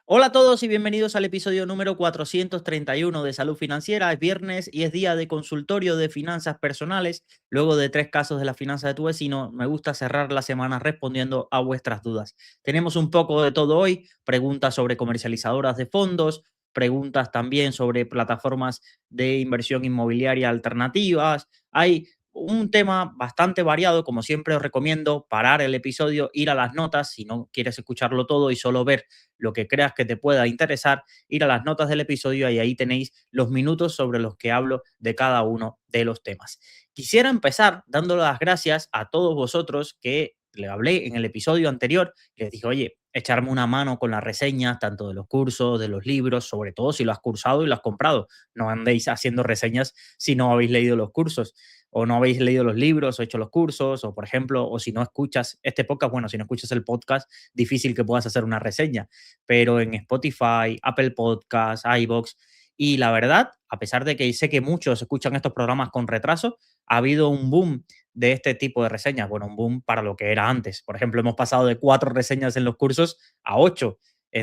Hola a todos y bienvenidos al episodio número 431 de Salud Financiera. Es viernes y es día de consultorio de finanzas personales. Luego de 3 casos de la finanza de tu vecino, me gusta cerrar la semana respondiendo a vuestras dudas. Tenemos un poco de todo hoy, preguntas sobre comercializadoras de fondos, preguntas también sobre plataformas de inversión inmobiliaria alternativas. Hay un tema bastante variado. Como siempre os recomiendo parar el episodio, ir a las notas si no quieres escucharlo todo y solo ver lo que creas que te pueda interesar, ir a las notas del episodio y ahí tenéis los minutos sobre los que hablo de cada uno de los temas. Quisiera empezar dando las gracias a todos vosotros que le hablé en el episodio anterior, les dije, oye, echarme una mano con las reseñas, tanto de los cursos, de los libros, sobre todo si lo has cursado y lo has comprado. No andéis haciendo reseñas si no habéis leído los cursos o no habéis leído los libros o hecho los cursos, o por ejemplo, o si no escuchas este podcast, bueno, si no escuchas el podcast, difícil que puedas hacer una reseña, pero en Spotify, Apple Podcasts, iVoox. Y la verdad, a pesar de que sé que muchos escuchan estos programas con retraso, ha habido un boom de este tipo de reseñas. Bueno, un boom para lo que era antes. Por ejemplo, hemos pasado de 4 reseñas en los cursos a 8,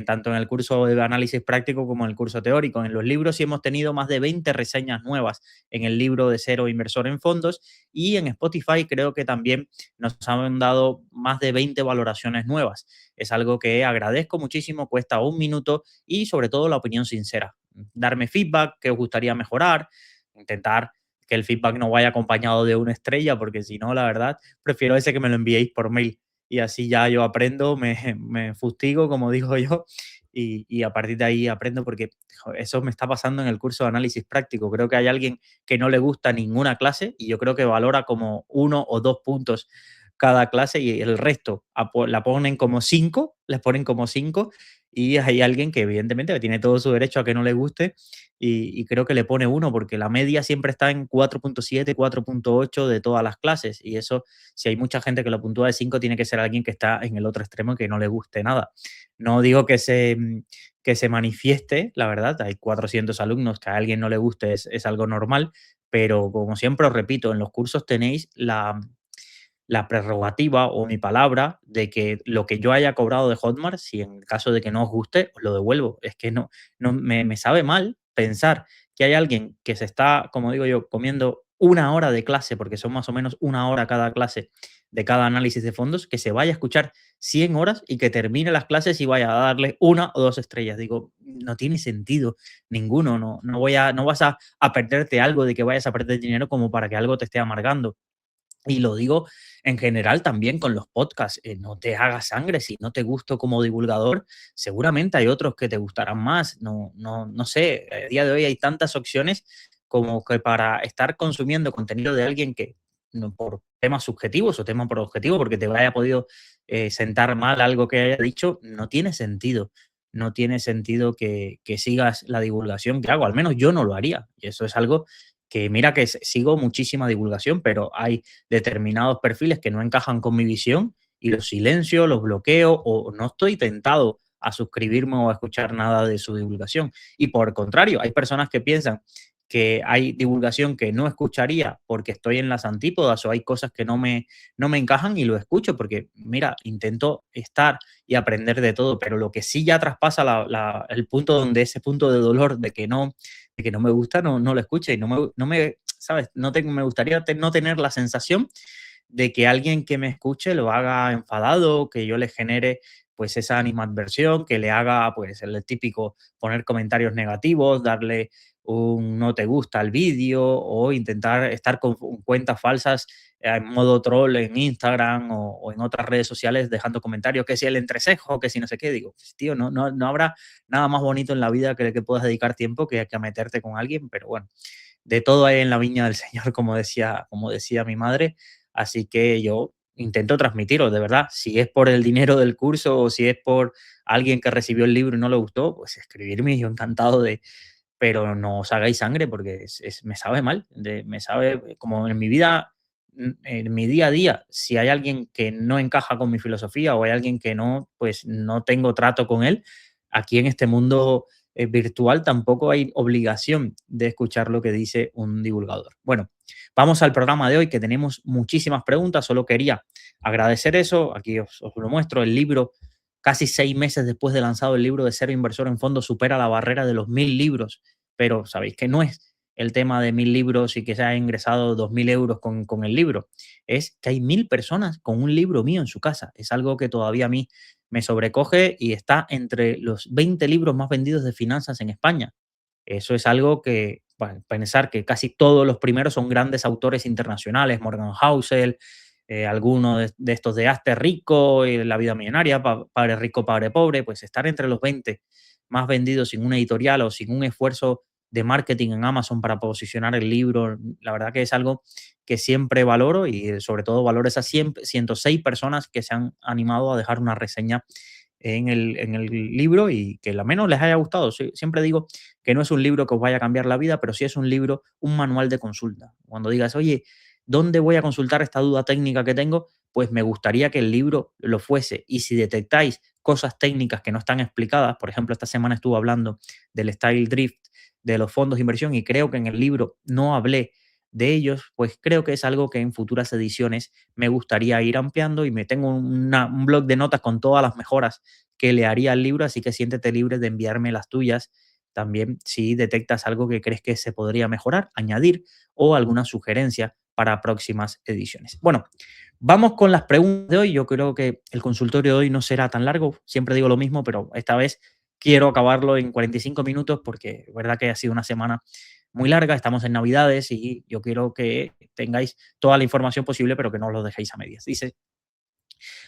tanto en el curso de análisis práctico como en el curso teórico. En los libros sí hemos tenido más de 20 reseñas nuevas en el libro de Cero Inversor en Fondos, y en Spotify creo que también nos han dado más de 20 valoraciones nuevas. Es algo que agradezco muchísimo, cuesta un minuto y sobre todo la opinión sincera. Darme feedback, qué os gustaría mejorar, intentar que el feedback no vaya acompañado de una estrella, porque si no, la verdad, prefiero ese que me lo enviéis por mail y así ya yo aprendo, me fustigo, como digo yo, y a partir de ahí aprendo, porque eso me está pasando en el curso de análisis práctico. Creo que hay alguien que no le gusta ninguna clase y yo creo que valora como 1 o 2 puntos cada clase y el resto la ponen como 5, les ponen como 5, y hay alguien que evidentemente tiene todo su derecho a que no le guste y creo que le pone 1 porque la media siempre está en 4.7, 4.8 de todas las clases, y eso, si hay mucha gente que lo puntúa de 5, tiene que ser alguien que está en el otro extremo y que no le guste nada. No digo que se manifieste, la verdad, hay 400 alumnos, que a alguien no le guste es algo normal, pero como siempre os repito, en los cursos tenéis la prerrogativa o mi palabra de que lo que yo haya cobrado de Hotmart, si en caso de que no os guste, os lo devuelvo. Es que no me sabe mal pensar que hay alguien que se está, como digo yo, comiendo 1 hora de clase, porque son más o menos 1 hora cada clase de cada análisis de fondos, que se vaya a escuchar 100 horas y que termine las clases y vaya a darle 1 o 2 estrellas. Digo, no tiene sentido ninguno. No vas a perderte algo, de que vayas a perder dinero como para que algo te esté amargando. Y lo digo en general también con los podcasts. No te hagas sangre. Si no te gusto como divulgador, seguramente hay otros que te gustarán más. No sé, a día de hoy hay tantas opciones como que para estar consumiendo contenido de alguien que, no, por temas subjetivos o temas por objetivo, porque te haya podido sentar mal algo que haya dicho, no tiene sentido. No tiene sentido que sigas la divulgación que hago. Al menos yo no lo haría. Y eso es algo que, mira, que sigo muchísima divulgación, pero hay determinados perfiles que no encajan con mi visión y los silencio, los bloqueo, o no estoy tentado a suscribirme o a escuchar nada de su divulgación. Y por el contrario, hay personas que piensan que hay divulgación que no escucharía porque estoy en las antípodas, o hay cosas que no me encajan y lo escucho porque, mira, intento estar y aprender de todo, pero lo que sí ya traspasa el punto donde ese punto de dolor de que no me gusta, no lo escuche, y ¿sabes? Me gustaría no tener la sensación de que alguien que me escuche lo haga enfadado, que yo le genere pues esa animadversión, que le haga pues el típico poner comentarios negativos, darle un no te gusta al vídeo, o intentar estar con cuentas falsas en modo troll en Instagram o en otras redes sociales dejando comentarios, que si el entrecejo, que si no sé qué. Digo, pues, tío, no habrá nada más bonito en la vida que puedas dedicar tiempo que a meterte con alguien, pero bueno, de todo hay en la viña del Señor, como decía mi madre, así que yo intento transmitirlo, de verdad. Si es por el dinero del curso o si es por alguien que recibió el libro y no le gustó, pues escribirme, yo encantado de, pero no os hagáis sangre porque me sabe mal, me sabe como en mi vida, en mi día a día. Si hay alguien que no encaja con mi filosofía o hay alguien que no, pues no tengo trato con él, aquí en este mundo virtual tampoco hay obligación de escuchar lo que dice un divulgador. Bueno, vamos al programa de hoy, que tenemos muchísimas preguntas. Solo quería agradecer eso. Aquí os lo muestro, el libro casi 6 meses después de lanzado el libro de Cero Inversor en Fondos, supera la barrera de los 1000 libros. Pero sabéis que no es el tema de 1000 libros y que se ha ingresado 2000 euros con el libro. Es que hay 1000 personas con un libro mío en su casa. Es algo que todavía a mí me sobrecoge y está entre los 20 libros más vendidos de finanzas en España. Eso es algo que, bueno, pensar que casi todos los primeros son grandes autores internacionales, Morgan Housel, alguno de estos de Hazte Rico, La vida millonaria, Padre rico, padre pobre, pues estar entre los 20 más vendidos sin una editorial o sin un esfuerzo de marketing en Amazon para posicionar el libro, la verdad que es algo que siempre valoro y sobre todo valoro esas 106 personas que se han animado a dejar una reseña en el libro y que al menos les haya gustado. Siempre digo que no es un libro que os vaya a cambiar la vida, pero sí es un libro, un manual de consulta. Cuando digas, oye, ¿dónde voy a consultar esta duda técnica que tengo? Pues me gustaría que el libro lo fuese. Y si detectáis cosas técnicas que no están explicadas, por ejemplo, esta semana estuve hablando del style drift, de los fondos de inversión, y creo que en el libro no hablé de ellos, pues creo que es algo que en futuras ediciones me gustaría ir ampliando y me tengo un blog de notas con todas las mejoras que le haría al libro, así que siéntete libre de enviarme las tuyas también si detectas algo que crees que se podría mejorar, añadir o alguna sugerencia para próximas ediciones. Bueno, vamos con las preguntas de hoy. Yo creo que el consultorio de hoy no será tan largo, siempre digo lo mismo, pero esta vez quiero acabarlo en 45 minutos porque es verdad que ha sido una semana muy larga, estamos en Navidades y yo quiero que tengáis toda la información posible, pero que no lo dejéis a medias. Dice,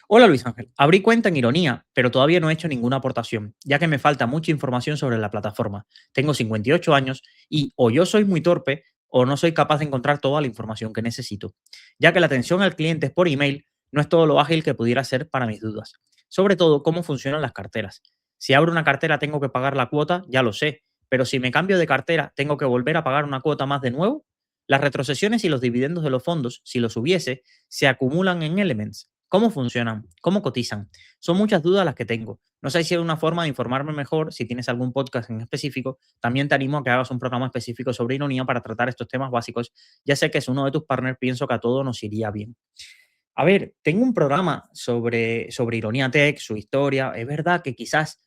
hola Luis Ángel, abrí cuenta en Ironía, pero todavía no he hecho ninguna aportación, ya que me falta mucha información sobre la plataforma. Tengo 58 años y o yo soy muy torpe o no soy capaz de encontrar toda la información que necesito, ya que la atención al cliente por email no es todo lo ágil que pudiera ser para mis dudas. Sobre todo, cómo funcionan las carteras. Si abro una cartera tengo que pagar la cuota, ya lo sé, pero si me cambio de cartera tengo que volver a pagar una cuota más de nuevo. Las retrocesiones y los dividendos de los fondos, si los hubiese, se acumulan en Elements. ¿Cómo funcionan? ¿Cómo cotizan? Son muchas dudas las que tengo. No sé si hay una forma de informarme mejor. Si tienes algún podcast en específico, también te animo a que hagas un programa específico sobre ironía para tratar estos temas básicos. Ya sé que es uno de tus partners, pienso que a todos nos iría bien. A ver, tengo un programa sobre Ironía Tech, su historia. Es verdad que quizás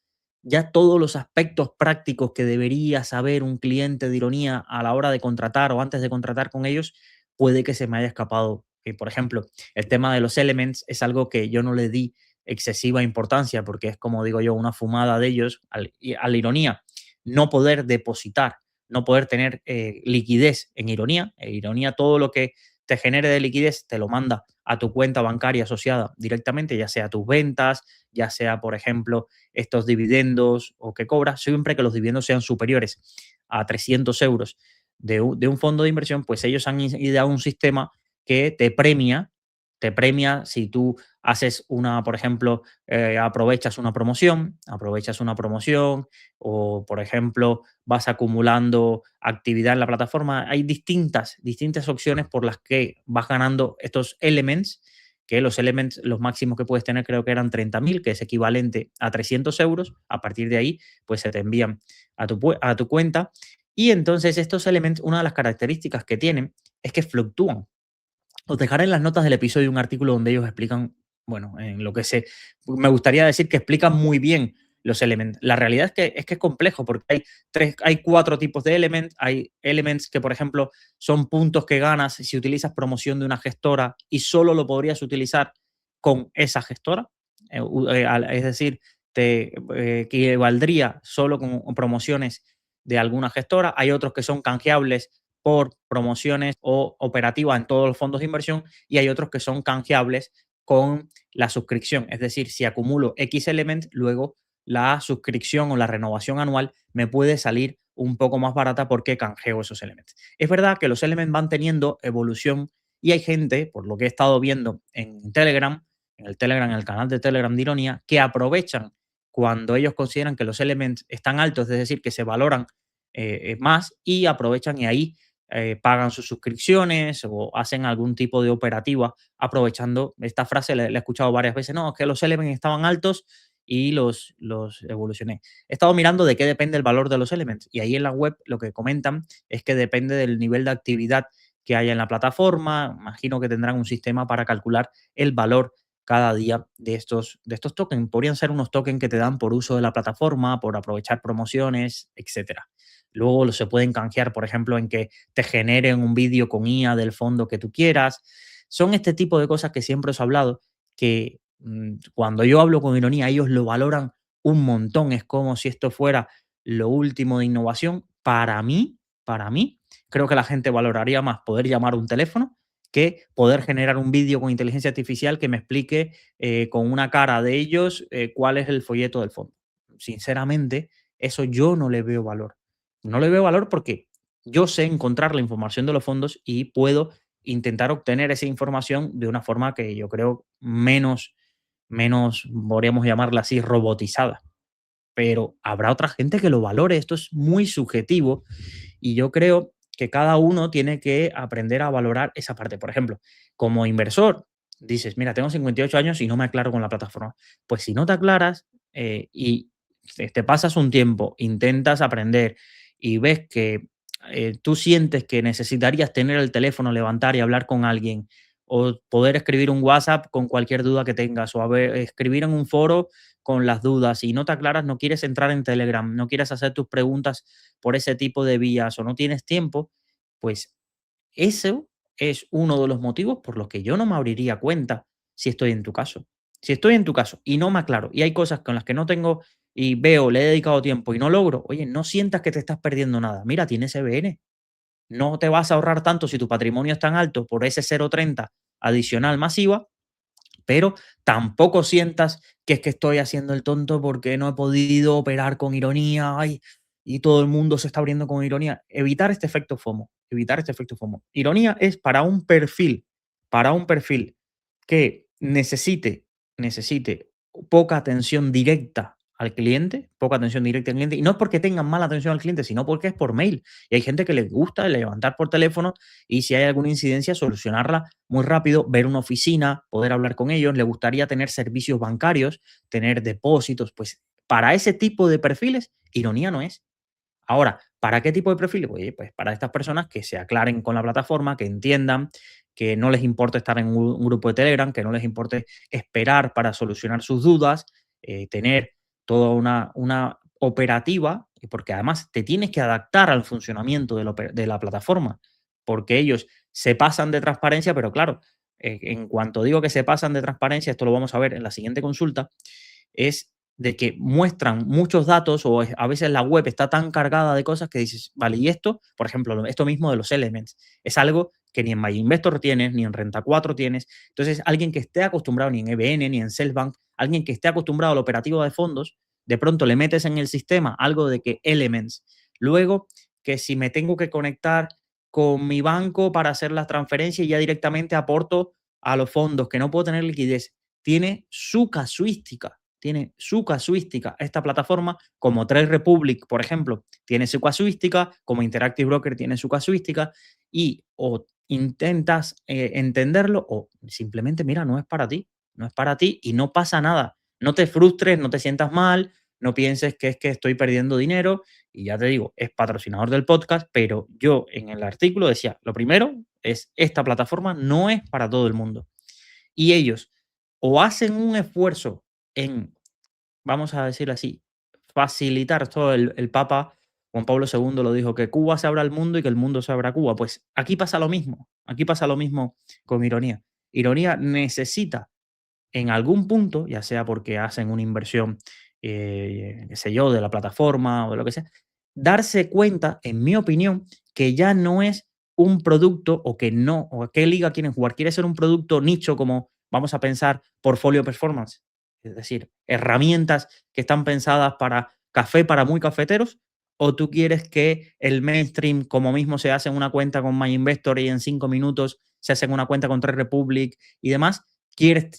ya todos los aspectos prácticos que debería saber un cliente de Ironía a la hora de contratar o antes de contratar con ellos, puede que se me haya escapado. Por ejemplo, el tema de los elements es algo que yo no le di excesiva importancia porque es, como digo yo, una fumada de ellos a la Ironía. No poder depositar, no poder tener liquidez en Ironía. En Ironía, todo lo que te genere de liquidez te lo manda a tu cuenta bancaria asociada directamente, ya sea tus ventas, ya sea, por ejemplo, estos dividendos o que cobras, siempre que los dividendos sean superiores a 300 euros de un fondo de inversión, pues ellos han ideado un sistema que te premia si tú haces una, por ejemplo, aprovechas una promoción o, por ejemplo, vas acumulando actividad en la plataforma. Hay distintas opciones por las que vas ganando estos elements, que los elements, los máximos que puedes tener creo que eran 30.000, que es equivalente a 300 euros. A partir de ahí, pues se te envían a tu cuenta. Y entonces estos elements, una de las características que tienen es que fluctúan. Os dejaré en las notas del episodio un artículo donde ellos explican, bueno, en lo que sé, me gustaría decir que explican muy bien los elements. La realidad es que es complejo porque hay 4 tipos de elements. Hay elements que, por ejemplo, son puntos que ganas si utilizas promoción de una gestora y solo lo podrías utilizar con esa gestora. Es decir, te equivaldría solo con promociones de alguna gestora. Hay otros que son canjeables por promociones o operativas en todos los fondos de inversión y hay otros que son canjeables con la suscripción. Es decir, si acumulo X Element, luego la suscripción o la renovación anual me puede salir un poco más barata porque canjeo esos elementos. Es verdad que los elementos van teniendo evolución y hay gente, por lo que he estado viendo en Telegram, en el canal de Telegram de Ironía, que aprovechan cuando ellos consideran que los elementos están altos, es decir, que se valoran más y aprovechan y ahí pagan sus suscripciones o hacen algún tipo de operativa aprovechando esta frase, la he escuchado varias veces, no, es que los elements estaban altos y los evolucioné. He estado mirando de qué depende el valor de los elements y ahí en la web lo que comentan es que depende del nivel de actividad que haya en la plataforma. Imagino que tendrán un sistema para calcular el valor cada día de estos tokens. Podrían ser unos tokens que te dan por uso de la plataforma, por aprovechar promociones, etcétera. Luego se pueden canjear, por ejemplo, en que te generen un vídeo con IA del fondo que tú quieras. Son este tipo de cosas que siempre os he hablado, que cuando yo hablo con ironía, ellos lo valoran un montón. Es como si esto fuera lo último de innovación. Para mí, creo que la gente valoraría más poder llamar a un teléfono que poder generar un vídeo con inteligencia artificial que me explique con una cara de ellos cuál es el folleto del fondo. Sinceramente, eso yo no le veo valor. No le veo valor porque yo sé encontrar la información de los fondos y puedo intentar obtener esa información de una forma que yo creo menos, podríamos llamarla así, robotizada. Pero habrá otra gente que lo valore. Esto es muy subjetivo y yo creo que cada uno tiene que aprender a valorar esa parte. Por ejemplo, como inversor, dices, mira, tengo 58 años y no me aclaro con la plataforma. Pues si no te aclaras y te pasas un tiempo, intentas aprender y ves que tú sientes que necesitarías tener el teléfono, levantar y hablar con alguien o poder escribir un WhatsApp con cualquier duda que tengas o escribir en un foro con las dudas y no te aclaras, no quieres entrar en Telegram, no quieres hacer tus preguntas por ese tipo de vías o no tienes tiempo, pues eso es uno de los motivos por los que yo no me abriría cuenta si estoy en tu caso. Si estoy en tu caso y no me aclaro y hay cosas con las que no tengo y veo, le he dedicado tiempo y no logro, oye, no sientas que te estás perdiendo nada. Mira, tienes EBN. No te vas a ahorrar tanto si tu patrimonio es tan alto por ese 0,30 adicional masiva, pero tampoco sientas que es que estoy haciendo el tonto porque no he podido operar con ironía, ay, y todo el mundo se está abriendo con ironía. Evitar este efecto FOMO, evitar este efecto FOMO. Ironía es para un perfil que necesite poca atención directa al cliente, poca atención directa al cliente, y no es porque tengan mala atención al cliente, sino porque es por mail. Y hay gente que les gusta levantar por teléfono y si hay alguna incidencia, solucionarla muy rápido, ver una oficina, poder hablar con ellos, le gustaría tener servicios bancarios, tener depósitos, pues para ese tipo de perfiles, ironía no es. Ahora, ¿para qué tipo de perfiles? Oye, pues para estas personas que se aclaren con la plataforma, que entiendan, que no les importe estar en un grupo de Telegram, que no les importe esperar para solucionar sus dudas, tener toda una operativa, y porque además te tienes que adaptar al funcionamiento de la plataforma, porque ellos se pasan de transparencia, pero claro, en cuanto digo que se pasan de transparencia, esto lo vamos a ver en la siguiente consulta, es de que muestran muchos datos o a veces la web está tan cargada de cosas que dices, vale, y esto, por ejemplo, esto mismo de los elements, es algo que ni en MyInvestor tienes, ni en Renta 4 tienes. Entonces, alguien que esté acostumbrado ni en EBN, ni en Cellbank, alguien que esté acostumbrado al operativo de fondos, de pronto le metes en el sistema algo de que elements. Luego, que si me tengo que conectar con mi banco para hacer las transferencias y ya directamente aporto a los fondos, que no puedo tener liquidez, tiene su casuística esta plataforma, como Trade Republic, por ejemplo, tiene su casuística, como Interactive Broker tiene su casuística, y o intentas entenderlo o simplemente, mira, no es para ti, no es para ti y no pasa nada. No te frustres, no te sientas mal, no pienses que es que estoy perdiendo dinero. Y ya te digo, es patrocinador del podcast, pero yo en el artículo decía, lo primero es, esta plataforma no es para todo el mundo. Y ellos o hacen un esfuerzo en, vamos a decirlo así, facilitar todo. El Papa Juan Pablo II lo dijo, que Cuba se abra al mundo y que el mundo se abra a Cuba. Pues aquí pasa lo mismo con Ironía. Ironía necesita en algún punto, ya sea porque hacen una inversión, qué sé yo, de la plataforma o de lo que sea, darse cuenta, en mi opinión, que ya no es un producto o que no, o a qué liga quieren jugar. Quiere ser un producto nicho como, vamos a pensar, portfolio performance, es decir, herramientas que están pensadas para café para muy cafeteros, o tú quieres que el mainstream, como mismo se hace en una cuenta con MyInvestor y en 5 minutos se hace en una cuenta con Trade Republic y demás, quieres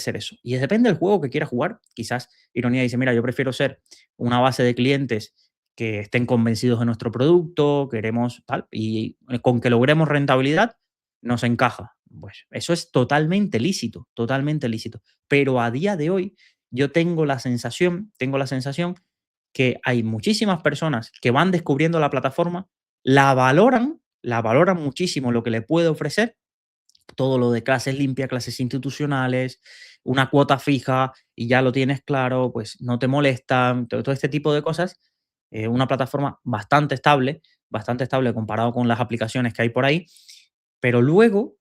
ser eso. Y depende del juego que quieras jugar. Quizás Ironía dice, mira, yo prefiero ser una base de clientes que estén convencidos de nuestro producto, queremos tal, y con que logremos rentabilidad, nos encaja. Pues eso es totalmente lícito, totalmente lícito. Pero a día de hoy yo tengo la sensación que hay muchísimas personas que van descubriendo la plataforma, la valoran muchísimo lo que le puede ofrecer, todo lo de clases limpias, clases institucionales, una cuota fija y ya lo tienes claro, pues no te molesta, todo este tipo de cosas. Una plataforma bastante estable comparado con las aplicaciones que hay por ahí, pero luego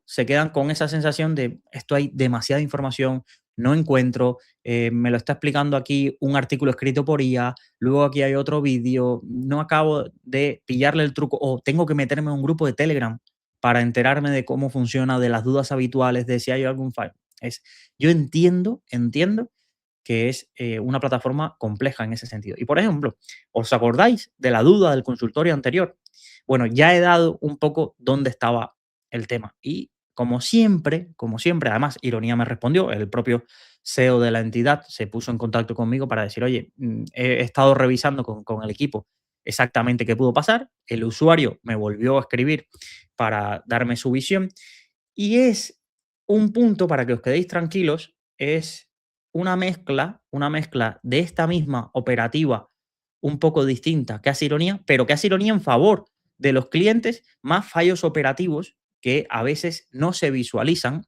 se quedan con esa sensación de esto hay demasiada información, no encuentro, me lo está explicando aquí un artículo escrito por IA, luego aquí hay otro vídeo, no acabo de pillarle el truco o tengo que meterme en un grupo de Telegram para enterarme de cómo funciona, de las dudas habituales, de si hay algún fallo. Yo entiendo que es una plataforma compleja en ese sentido. Y por ejemplo, ¿os acordáis de la duda del consultorio anterior? Bueno, ya he dado un poco dónde estaba el tema. Y como siempre, además, Ironía me respondió, el propio CEO de la entidad se puso en contacto conmigo para decir, oye, he estado revisando con el equipo exactamente qué pudo pasar. El usuario me volvió a escribir para darme su visión y es un punto para que os quedéis tranquilos, es una mezcla de esta misma operativa un poco distinta que hace Ironía, pero que hace Ironía en favor de los clientes, más fallos operativos que a veces no se visualizan,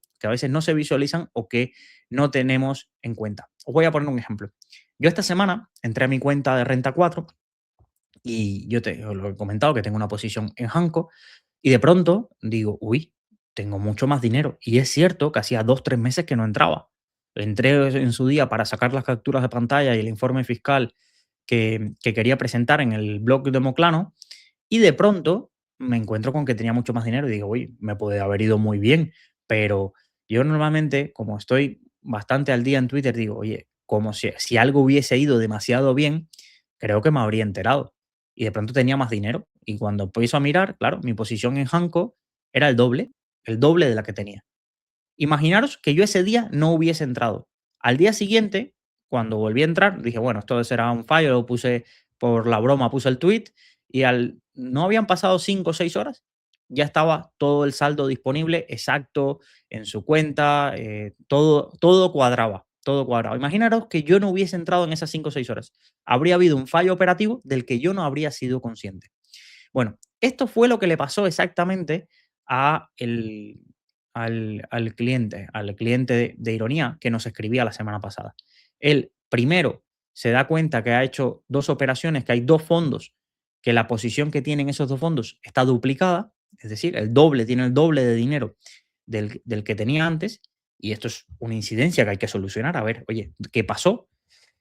o que no tenemos en cuenta. Os voy a poner un ejemplo. Yo esta semana entré a mi cuenta de Renta 4 y os lo he comentado que tengo una posición en Hanco y de pronto digo, uy, tengo mucho más dinero. Y es cierto que hacía 2 3 meses que no entraba. Entré en su día para sacar las capturas de pantalla y el informe fiscal que quería presentar en el blog de Moclano y de pronto me encuentro con que tenía mucho más dinero y digo, uy, me puede haber ido muy bien. Pero yo normalmente, como estoy bastante al día en Twitter, digo, oye, como si algo hubiese ido demasiado bien, creo que me habría enterado. Y de pronto tenía más dinero. Y cuando empiezo a mirar, claro, mi posición en Hanco era el doble de la que tenía. Imaginaros que yo ese día no hubiese entrado. Al día siguiente, cuando volví a entrar, dije, bueno, esto será un fallo, lo puse por la broma, puse el tweet y no habían pasado 5 o 6 horas, ya estaba todo el saldo disponible exacto en su cuenta, todo cuadraba, todo cuadraba. Imaginaros que yo no hubiese entrado en esas 5 o 6 horas. Habría habido un fallo operativo del que yo no habría sido consciente. Bueno, esto fue lo que le pasó exactamente a al cliente de Ironía que nos escribía la semana pasada. Él primero se da cuenta que ha hecho 2 operaciones, que hay 2 fondos, que la posición que tienen esos 2 fondos está duplicada, es decir, tiene el doble de dinero del que tenía antes, y esto es una incidencia que hay que solucionar. A ver, oye, ¿qué pasó?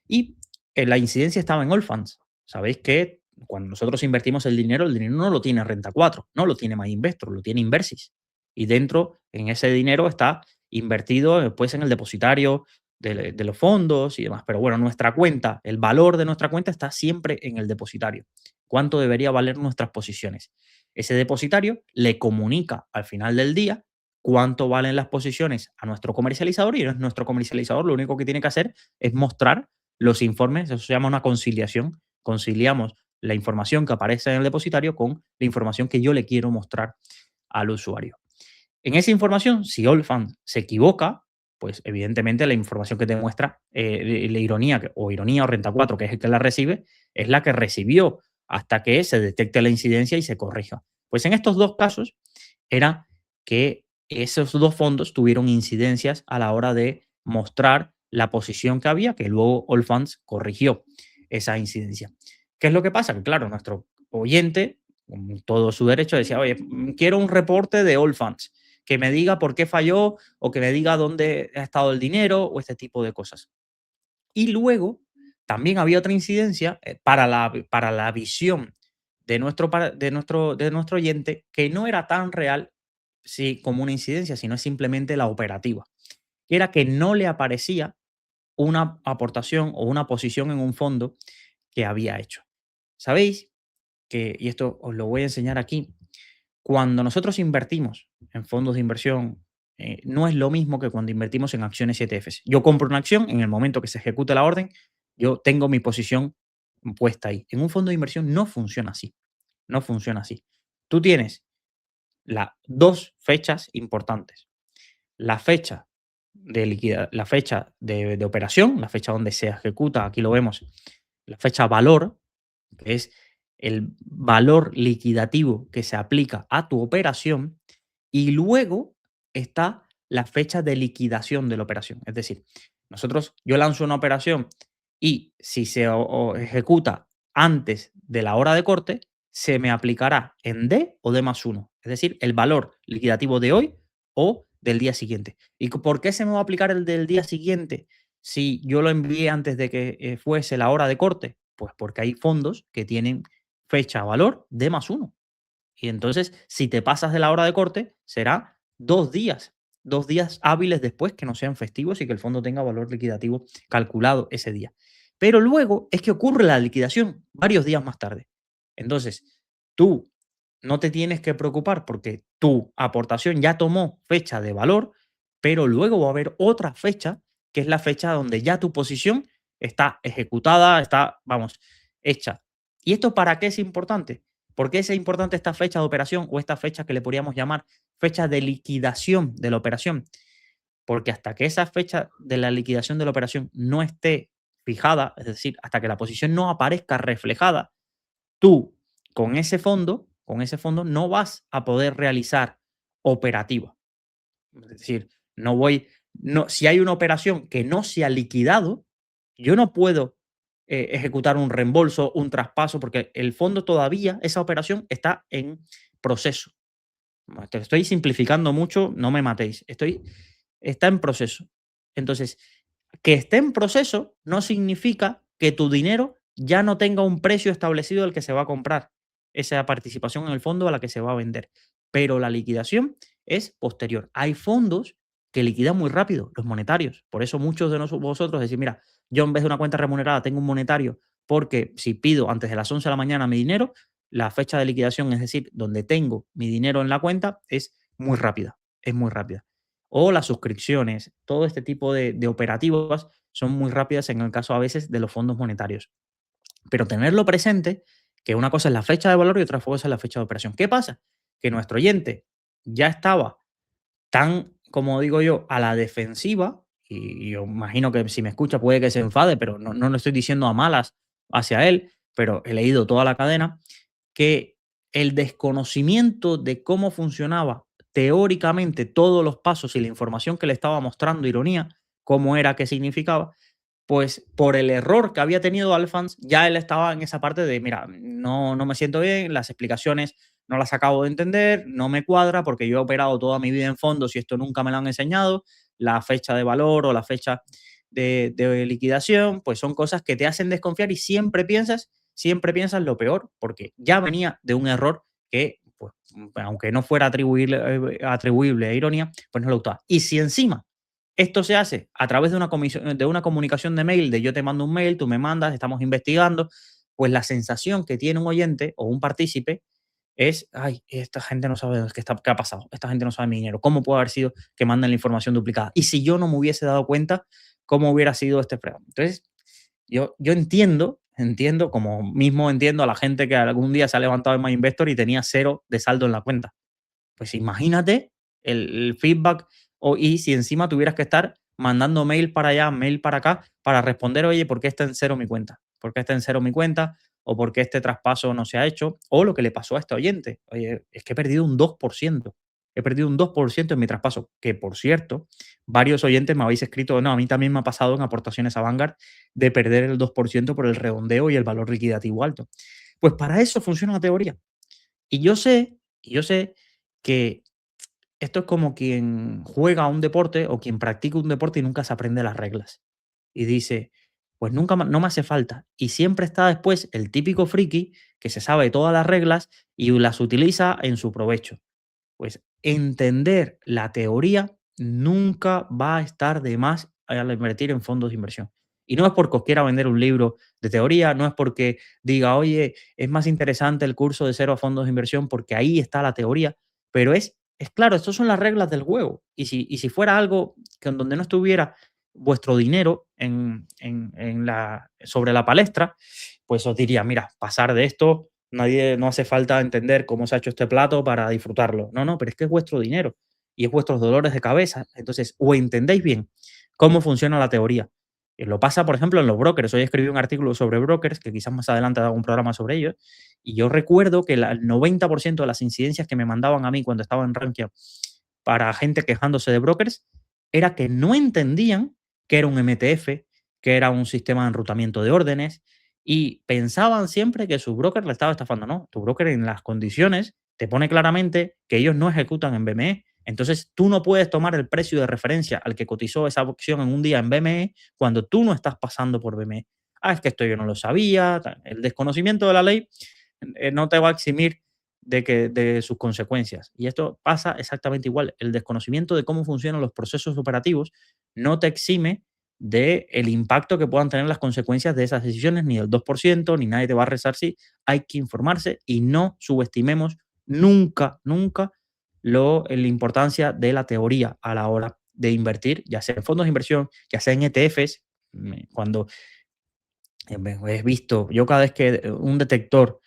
Y la incidencia estaba en Allfunds. Sabéis que cuando nosotros invertimos el dinero no lo tiene Renta 4, no lo tiene MyInvestor, lo tiene Inversis. Y dentro, en ese dinero está invertido después en el depositario de los fondos y demás. Pero bueno, nuestra cuenta, el valor de nuestra cuenta está siempre en el depositario. ¿Cuánto debería valer nuestras posiciones? Ese depositario le comunica al final del día cuánto valen las posiciones a nuestro comercializador y nuestro comercializador lo único que tiene que hacer es mostrar los informes, eso se llama una conciliación. Conciliamos la información que aparece en el depositario con la información que yo le quiero mostrar al usuario. En esa información, si Allfund se equivoca, pues evidentemente la información que te muestra la ironía o Renta 4, que es el que la recibe, es la que recibió hasta que se detecte la incidencia y se corrija. Pues en estos 2 casos era que esos 2 fondos tuvieron incidencias a la hora de mostrar la posición que había, que luego Allfunds corrigió esa incidencia. ¿Qué es lo que pasa? Que claro, nuestro oyente, con todo su derecho, decía, oye, quiero un reporte de Allfunds que me diga por qué falló o que me diga dónde ha estado el dinero o este tipo de cosas. Y luego también había otra incidencia para la visión de nuestro oyente que no era tan real como una incidencia, sino simplemente la operativa, que era que no le aparecía una aportación o una posición en un fondo que había hecho. ¿Sabéis que, y esto os lo voy a enseñar aquí, cuando nosotros invertimos en fondos de inversión, no es lo mismo que cuando invertimos en acciones y ETFs? Yo compro una acción, en el momento que se ejecute la orden, yo tengo mi posición puesta ahí. En un fondo de inversión no funciona así. No funciona así. Tú tienes 2 fechas importantes. La fecha la fecha de operación, la fecha donde se ejecuta, aquí lo vemos, la fecha valor, que es el valor liquidativo que se aplica a tu operación, y luego está la fecha de liquidación de la operación. Es decir, yo lanzo una operación y si se ejecuta antes de la hora de corte, se me aplicará en D o D más uno. Es decir, el valor liquidativo de hoy o del día siguiente. ¿Y por qué se me va a aplicar el del día siguiente si yo lo envié antes de que fuese la hora de corte? Pues porque hay fondos que tienen fecha valor D más uno. Y entonces, si te pasas de la hora de corte, será 2 días hábiles después que no sean festivos y que el fondo tenga valor liquidativo calculado ese día. Pero luego es que ocurre la liquidación varios días más tarde. Entonces, tú no te tienes que preocupar porque tu aportación ya tomó fecha de valor, pero luego va a haber otra fecha, que es la fecha donde ya tu posición está ejecutada, está, vamos, hecha. ¿Y esto para qué es importante? ¿Por qué es importante esta fecha de operación o esta fecha que le podríamos llamar fecha de liquidación de la operación? Porque hasta que esa fecha de la liquidación de la operación no esté fijada, es decir, hasta que la posición no aparezca reflejada, tú con ese fondo no vas a poder realizar operativa. Es decir, si hay una operación que no se ha liquidado, yo no puedo ejecutar un reembolso, un traspaso, porque el fondo todavía, esa operación está en proceso. Te estoy simplificando mucho, no me matéis. Está en proceso. Entonces, que esté en proceso no significa que tu dinero ya no tenga un precio establecido al que se va a comprar esa participación en el fondo a la que se va a vender. Pero la liquidación es posterior. Hay fondos que liquidan muy rápido, los monetarios. Por eso muchos de vosotros decís, mira, yo en vez de una cuenta remunerada tengo un monetario porque si pido antes de las 11 de la mañana mi dinero, la fecha de liquidación, es decir, donde tengo mi dinero en la cuenta, es muy rápida. Es muy rápida. O las suscripciones, todo este tipo de operativas son muy rápidas en el caso a veces de los fondos monetarios. Pero tenerlo presente, que una cosa es la fecha de valor y otra cosa es la fecha de operación. ¿Qué pasa? Que nuestro oyente ya estaba tan, como digo yo, a la defensiva, y yo imagino que si me escucha puede que se enfade, pero no lo estoy diciendo a malas hacia él, pero he leído toda la cadena, que el desconocimiento de cómo funcionaba teóricamente todos los pasos y la información que le estaba mostrando Ironía, cómo era, qué significaba, pues por el error que había tenido Alphonse, ya él estaba en esa parte de, mira, no me siento bien, las explicaciones no las acabo de entender, no me cuadra porque yo he operado toda mi vida en fondos y esto nunca me lo han enseñado, la fecha de valor o la fecha de liquidación, pues son cosas que te hacen desconfiar y siempre piensas lo peor, porque ya venía de un error que, pues, aunque no fuera atribuible a ironía, pues no lo usaba. Y si encima esto se hace a través de una comunicación de mail, de yo te mando un mail, tú me mandas, estamos investigando, pues la sensación que tiene un oyente o un partícipe es, ay, esta gente no sabe qué ha pasado, esta gente no sabe mi dinero, ¿cómo puede haber sido que manden la información duplicada? Y si yo no me hubiese dado cuenta, ¿cómo hubiera sido este fregado? Entonces, yo entiendo, como mismo entiendo a la gente que algún día se ha levantado en MyInvestor y tenía 0 de saldo en la cuenta. Pues imagínate el feedback y si encima tuvieras que estar mandando mail para allá, mail para acá, para responder, oye, ¿por qué está en cero mi cuenta? ¿Por qué está en cero mi cuenta? ¿O por qué este traspaso no se ha hecho? O lo que le pasó a este oyente. Oye, es que he perdido un 2%. He perdido un 2% en mi traspaso. Que, por cierto, varios oyentes me habéis escrito, no, a mí también me ha pasado en aportaciones a Vanguard de perder el 2% por el redondeo y el valor liquidativo alto. Pues para eso funciona la teoría. Y yo sé que esto es como quien juega a un deporte o quien practica un deporte y nunca se aprende las reglas. Y dice, pues no me hace falta. Y siempre está después el típico friki que se sabe todas las reglas y las utiliza en su provecho. Pues entender la teoría nunca va a estar de más al invertir en fondos de inversión. Y no es porque os quiera vender un libro de teoría, no es porque diga, oye, es más interesante el curso de cero a fondos de inversión porque ahí está la teoría, pero es claro, estas son las reglas del juego. Y si fuera algo que en donde no estuviera vuestro dinero sobre la palestra, pues os diría, mira, pasar de esto no hace falta entender cómo se ha hecho este plato para disfrutarlo. No, pero es que es vuestro dinero y es vuestros dolores de cabeza. Entonces, o entendéis bien cómo funciona la teoría. Lo pasa, por ejemplo, en los brokers. Hoy escribí un artículo sobre brokers, que quizás más adelante haga un programa sobre ellos, y yo recuerdo que el 90% de las incidencias que me mandaban a mí cuando estaba en Rankia para gente quejándose de brokers era que no entendían que era un MTF, que era un sistema de enrutamiento de órdenes y pensaban siempre que su broker le estaba estafando. No, tu broker en las condiciones te pone claramente que ellos no ejecutan en BME. Entonces tú no puedes tomar el precio de referencia al que cotizó esa opción en un día en BME cuando tú no estás pasando por BME. Ah, es que esto yo no lo sabía. El desconocimiento de la ley no te va a eximir de sus consecuencias. Y esto pasa exactamente igual. El desconocimiento de cómo funcionan los procesos operativos no te exime del impacto que puedan tener las consecuencias de esas decisiones, ni del 2%, ni nadie te va a resarcir. Hay que informarse y no subestimemos nunca, nunca la importancia de la teoría a la hora de invertir, ya sea en fondos de inversión, ya sea en ETFs. Cuando he visto, yo cada vez que un detector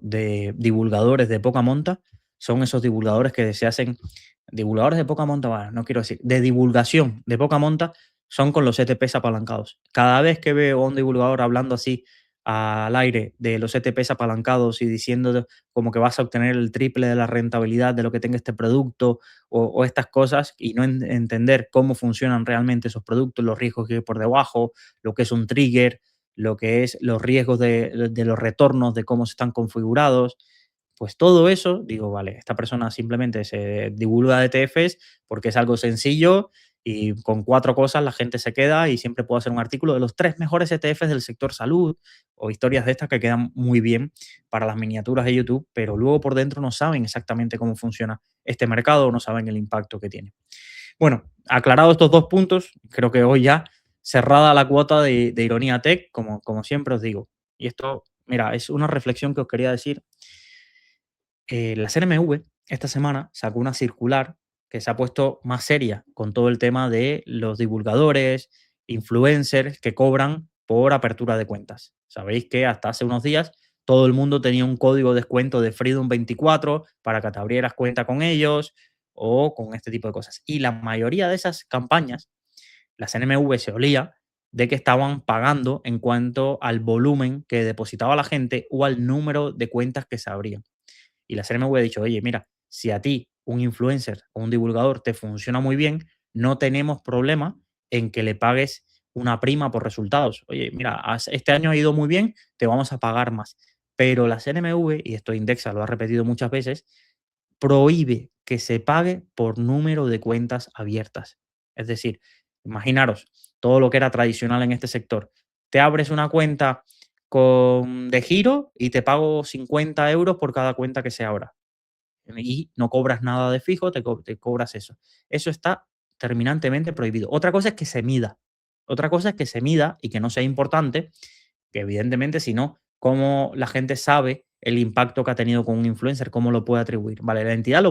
de divulgadores de poca monta, son esos divulgadores que se hacen, divulgadores de poca monta, bueno, no quiero decir, de divulgación de poca monta, son con los ETPs apalancados. Cada vez que veo a un divulgador hablando así al aire de los ETPs apalancados y diciendo como que vas a obtener el triple de la rentabilidad de lo que tenga este producto o estas cosas y no entender cómo funcionan realmente esos productos, los riesgos que hay por debajo, lo que es un trigger, lo que es los riesgos de los retornos, de cómo se están configurados, pues todo eso, digo, vale, esta persona simplemente se divulga de ETFs porque es algo sencillo y con 4 cosas la gente se queda y siempre puedo hacer un artículo de los 3 mejores ETFs del sector salud o historias de estas que quedan muy bien para las miniaturas de YouTube, pero luego por dentro no saben exactamente cómo funciona este mercado o no saben el impacto que tiene. Bueno, aclarados estos 2 puntos, creo que hoy ya cerrada la cuota de Ironía Tech, como siempre os digo. Y esto, mira, es una reflexión que os quería decir. La CNMV esta semana sacó una circular que se ha puesto más seria con todo el tema de los divulgadores, influencers que cobran por apertura de cuentas. Sabéis que hasta hace unos días todo el mundo tenía un código de descuento de Freedom24 para que te abrieras cuenta con ellos o con este tipo de cosas. Y la mayoría de esas campañas, la CNMV se olía de que estaban pagando en cuanto al volumen que depositaba la gente o al número de cuentas que se abrían. Y la CNMV ha dicho, oye, mira, si a ti un influencer o un divulgador te funciona muy bien, no tenemos problema en que le pagues una prima por resultados. Oye, mira, este año ha ido muy bien, te vamos a pagar más. Pero la CNMV, y esto Indexa lo ha repetido muchas veces, prohíbe que se pague por número de cuentas abiertas. Es decir, imaginaros todo lo que era tradicional en este sector. Te abres una cuenta de giro y te pago 50 euros por cada cuenta que se abra. Y no cobras nada de fijo, te cobras eso. Eso está terminantemente prohibido. Otra cosa es que se mida. Otra cosa es que se mida y que no sea importante, que evidentemente si no, cómo la gente sabe el impacto que ha tenido con un influencer, cómo lo puede atribuir. Vale, la entidad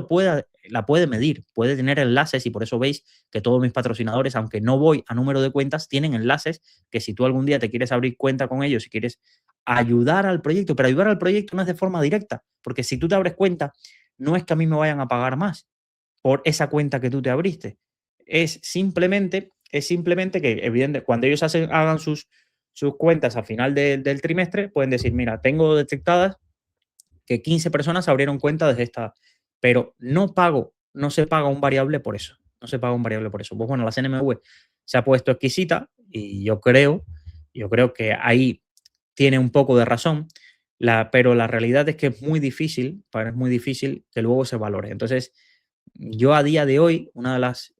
la puede medir, puede tener enlaces y por eso veis que todos mis patrocinadores, aunque no voy a número de cuentas, tienen enlaces que si tú algún día te quieres abrir cuenta con ellos, si quieres ayudar al proyecto, pero ayudar al proyecto no es de forma directa, porque si tú te abres cuenta, no es que a mí me vayan a pagar más por esa cuenta que tú te abriste. Es simplemente que, evidente, cuando ellos hagan sus cuentas al final del trimestre, pueden decir, mira, tengo detectadas que 15 personas abrieron cuenta desde esta, pero no se paga un variable por eso. No se paga un variable por eso. Pues bueno, la CNMV se ha puesto exquisita y yo creo que ahí tiene un poco de razón, pero la realidad es que es muy difícil que luego se valore. Entonces, yo a día de hoy, una de las,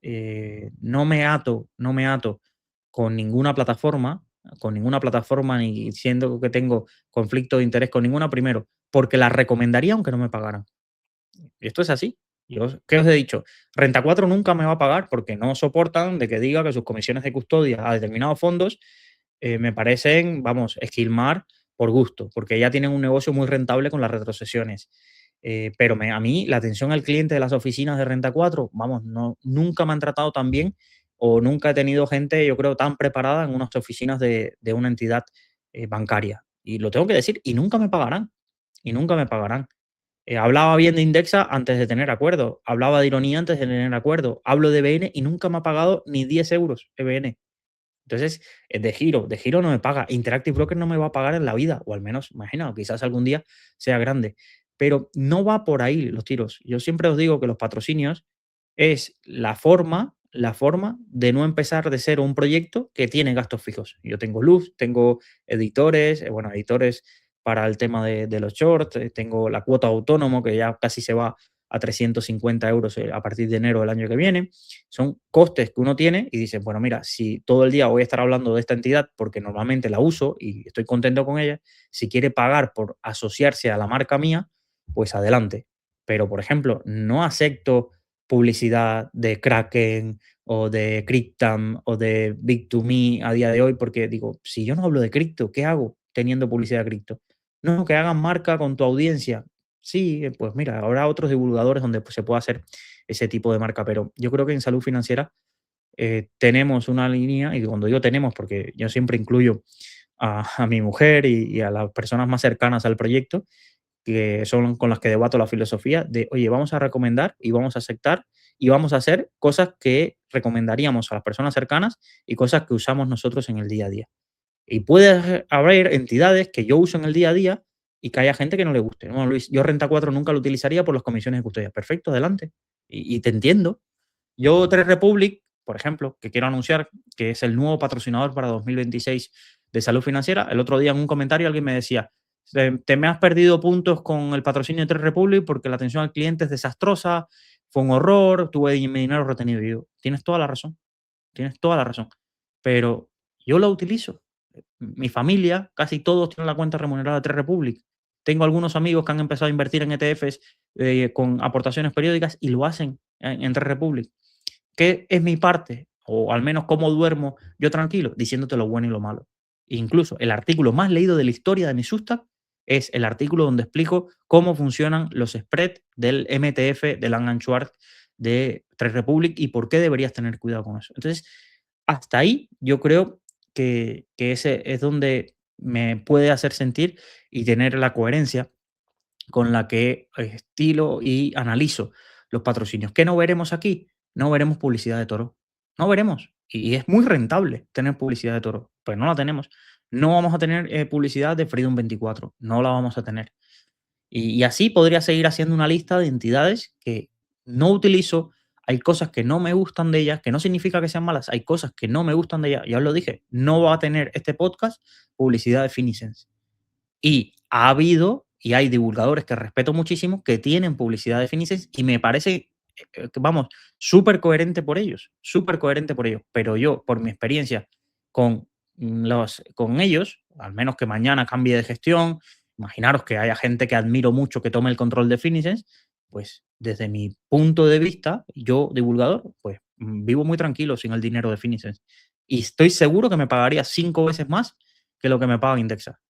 no me ato con ninguna plataforma ni siendo que tengo conflicto de interés con ninguna, primero, porque la recomendaría aunque no me pagaran. Esto es así. ¿Qué os he dicho? Renta 4 nunca me va a pagar porque no soportan de que diga que sus comisiones de custodia a determinados fondos me parecen, vamos, esquilmar por gusto, porque ya tienen un negocio muy rentable con las retrocesiones. Pero a mí, la atención al cliente de las oficinas de Renta 4, vamos, no, nunca me han tratado tan bien o nunca he tenido gente, yo creo, tan preparada en unas oficinas de una entidad bancaria. Y lo tengo que decir, y nunca me pagarán, y nunca me pagarán. Hablaba bien de Indexa antes de tener acuerdo, hablaba de Ironía antes de tener acuerdo, hablo de EBN y nunca me ha pagado ni 10 euros EBN. Entonces, de Giro no me paga. Interactive Broker no me va a pagar en la vida, o al menos, imagina, quizás algún día sea grande. Pero no va por ahí los tiros. Yo siempre os digo que los patrocinios es la forma de no empezar de cero un proyecto que tiene gastos fijos. Yo tengo luz, tengo editores, bueno, editores para el tema de los shorts, tengo la cuota autónomo que ya casi se va a 350 euros a partir de enero del año que viene. Son costes que uno tiene y dice, bueno, mira, si todo el día voy a estar hablando de esta entidad porque normalmente la uso y estoy contento con ella, si quiere pagar por asociarse a la marca mía, pues adelante. Pero, por ejemplo, no acepto publicidad de Kraken o de Cryptam o de Big2Me a día de hoy, porque digo, si yo no hablo de cripto, ¿qué hago teniendo publicidad de cripto? No, que hagan marca con tu audiencia. Sí, pues mira, habrá otros divulgadores donde pues, se pueda hacer ese tipo de marca, pero yo creo que en salud financiera tenemos una línea, y cuando digo tenemos, porque yo siempre incluyo a mi mujer y a las personas más cercanas al proyecto, que son con las que debato la filosofía de, oye, vamos a recomendar y vamos a aceptar y vamos a hacer cosas que recomendaríamos a las personas cercanas y cosas que usamos nosotros en el día a día. Y puede haber entidades que yo uso en el día a día y que haya gente que no le guste. No, Luis, yo Renta 4 nunca lo utilizaría por las comisiones de custodia. Perfecto, adelante. Y te entiendo. Yo, Trade Republic, por ejemplo, que quiero anunciar que es el nuevo patrocinador para 2026 de salud financiera, el otro día en un comentario alguien me decía, te me has perdido puntos con el patrocinio de Trade Republic porque la atención al cliente es desastrosa, fue un horror, tuve mi dinero retenido. Y digo, tienes toda la razón, pero yo lo utilizo. Mi familia, casi todos tienen la cuenta remunerada de Trade Republic. Tengo algunos amigos que han empezado a invertir en ETFs con aportaciones periódicas y lo hacen en Trade Republic. ¿Qué es mi parte? O al menos cómo duermo yo tranquilo, diciéndote lo bueno y lo malo. Incluso el artículo más leído de la historia de mi Substack es el artículo donde explico cómo funcionan los spreads del MTF de Lang Schwartz de Trade Republic y por qué deberías tener cuidado con eso. Entonces, hasta ahí yo creo que ese es donde me puede hacer sentir y tener la coherencia con la que estilo y analizo los patrocinios. ¿Qué no veremos aquí? No veremos publicidad de toro. No veremos. Y es muy rentable tener publicidad de toro, pero no la tenemos. No vamos a tener publicidad de Freedom 24. No la vamos a tener. Y así podría seguir haciendo una lista de entidades que no utilizo. Hay cosas que no me gustan de ellas, que no significa que sean malas. Hay cosas que no me gustan de ellas. Ya os lo dije, no va a tener este podcast publicidad de Finicens. Y ha habido, y hay divulgadores que respeto muchísimo, que tienen publicidad de Finicens y me parece, vamos, súper coherente por ellos. Pero yo, por mi experiencia con, con ellos, al menos que mañana cambie de gestión, imaginaros que haya gente que admiro mucho que tome el control de Finicens, pues desde mi punto de vista, yo, divulgador, pues vivo muy tranquilo sin el dinero de Finicens. Y estoy seguro que me pagaría 5 veces más que lo que me paga Indexa.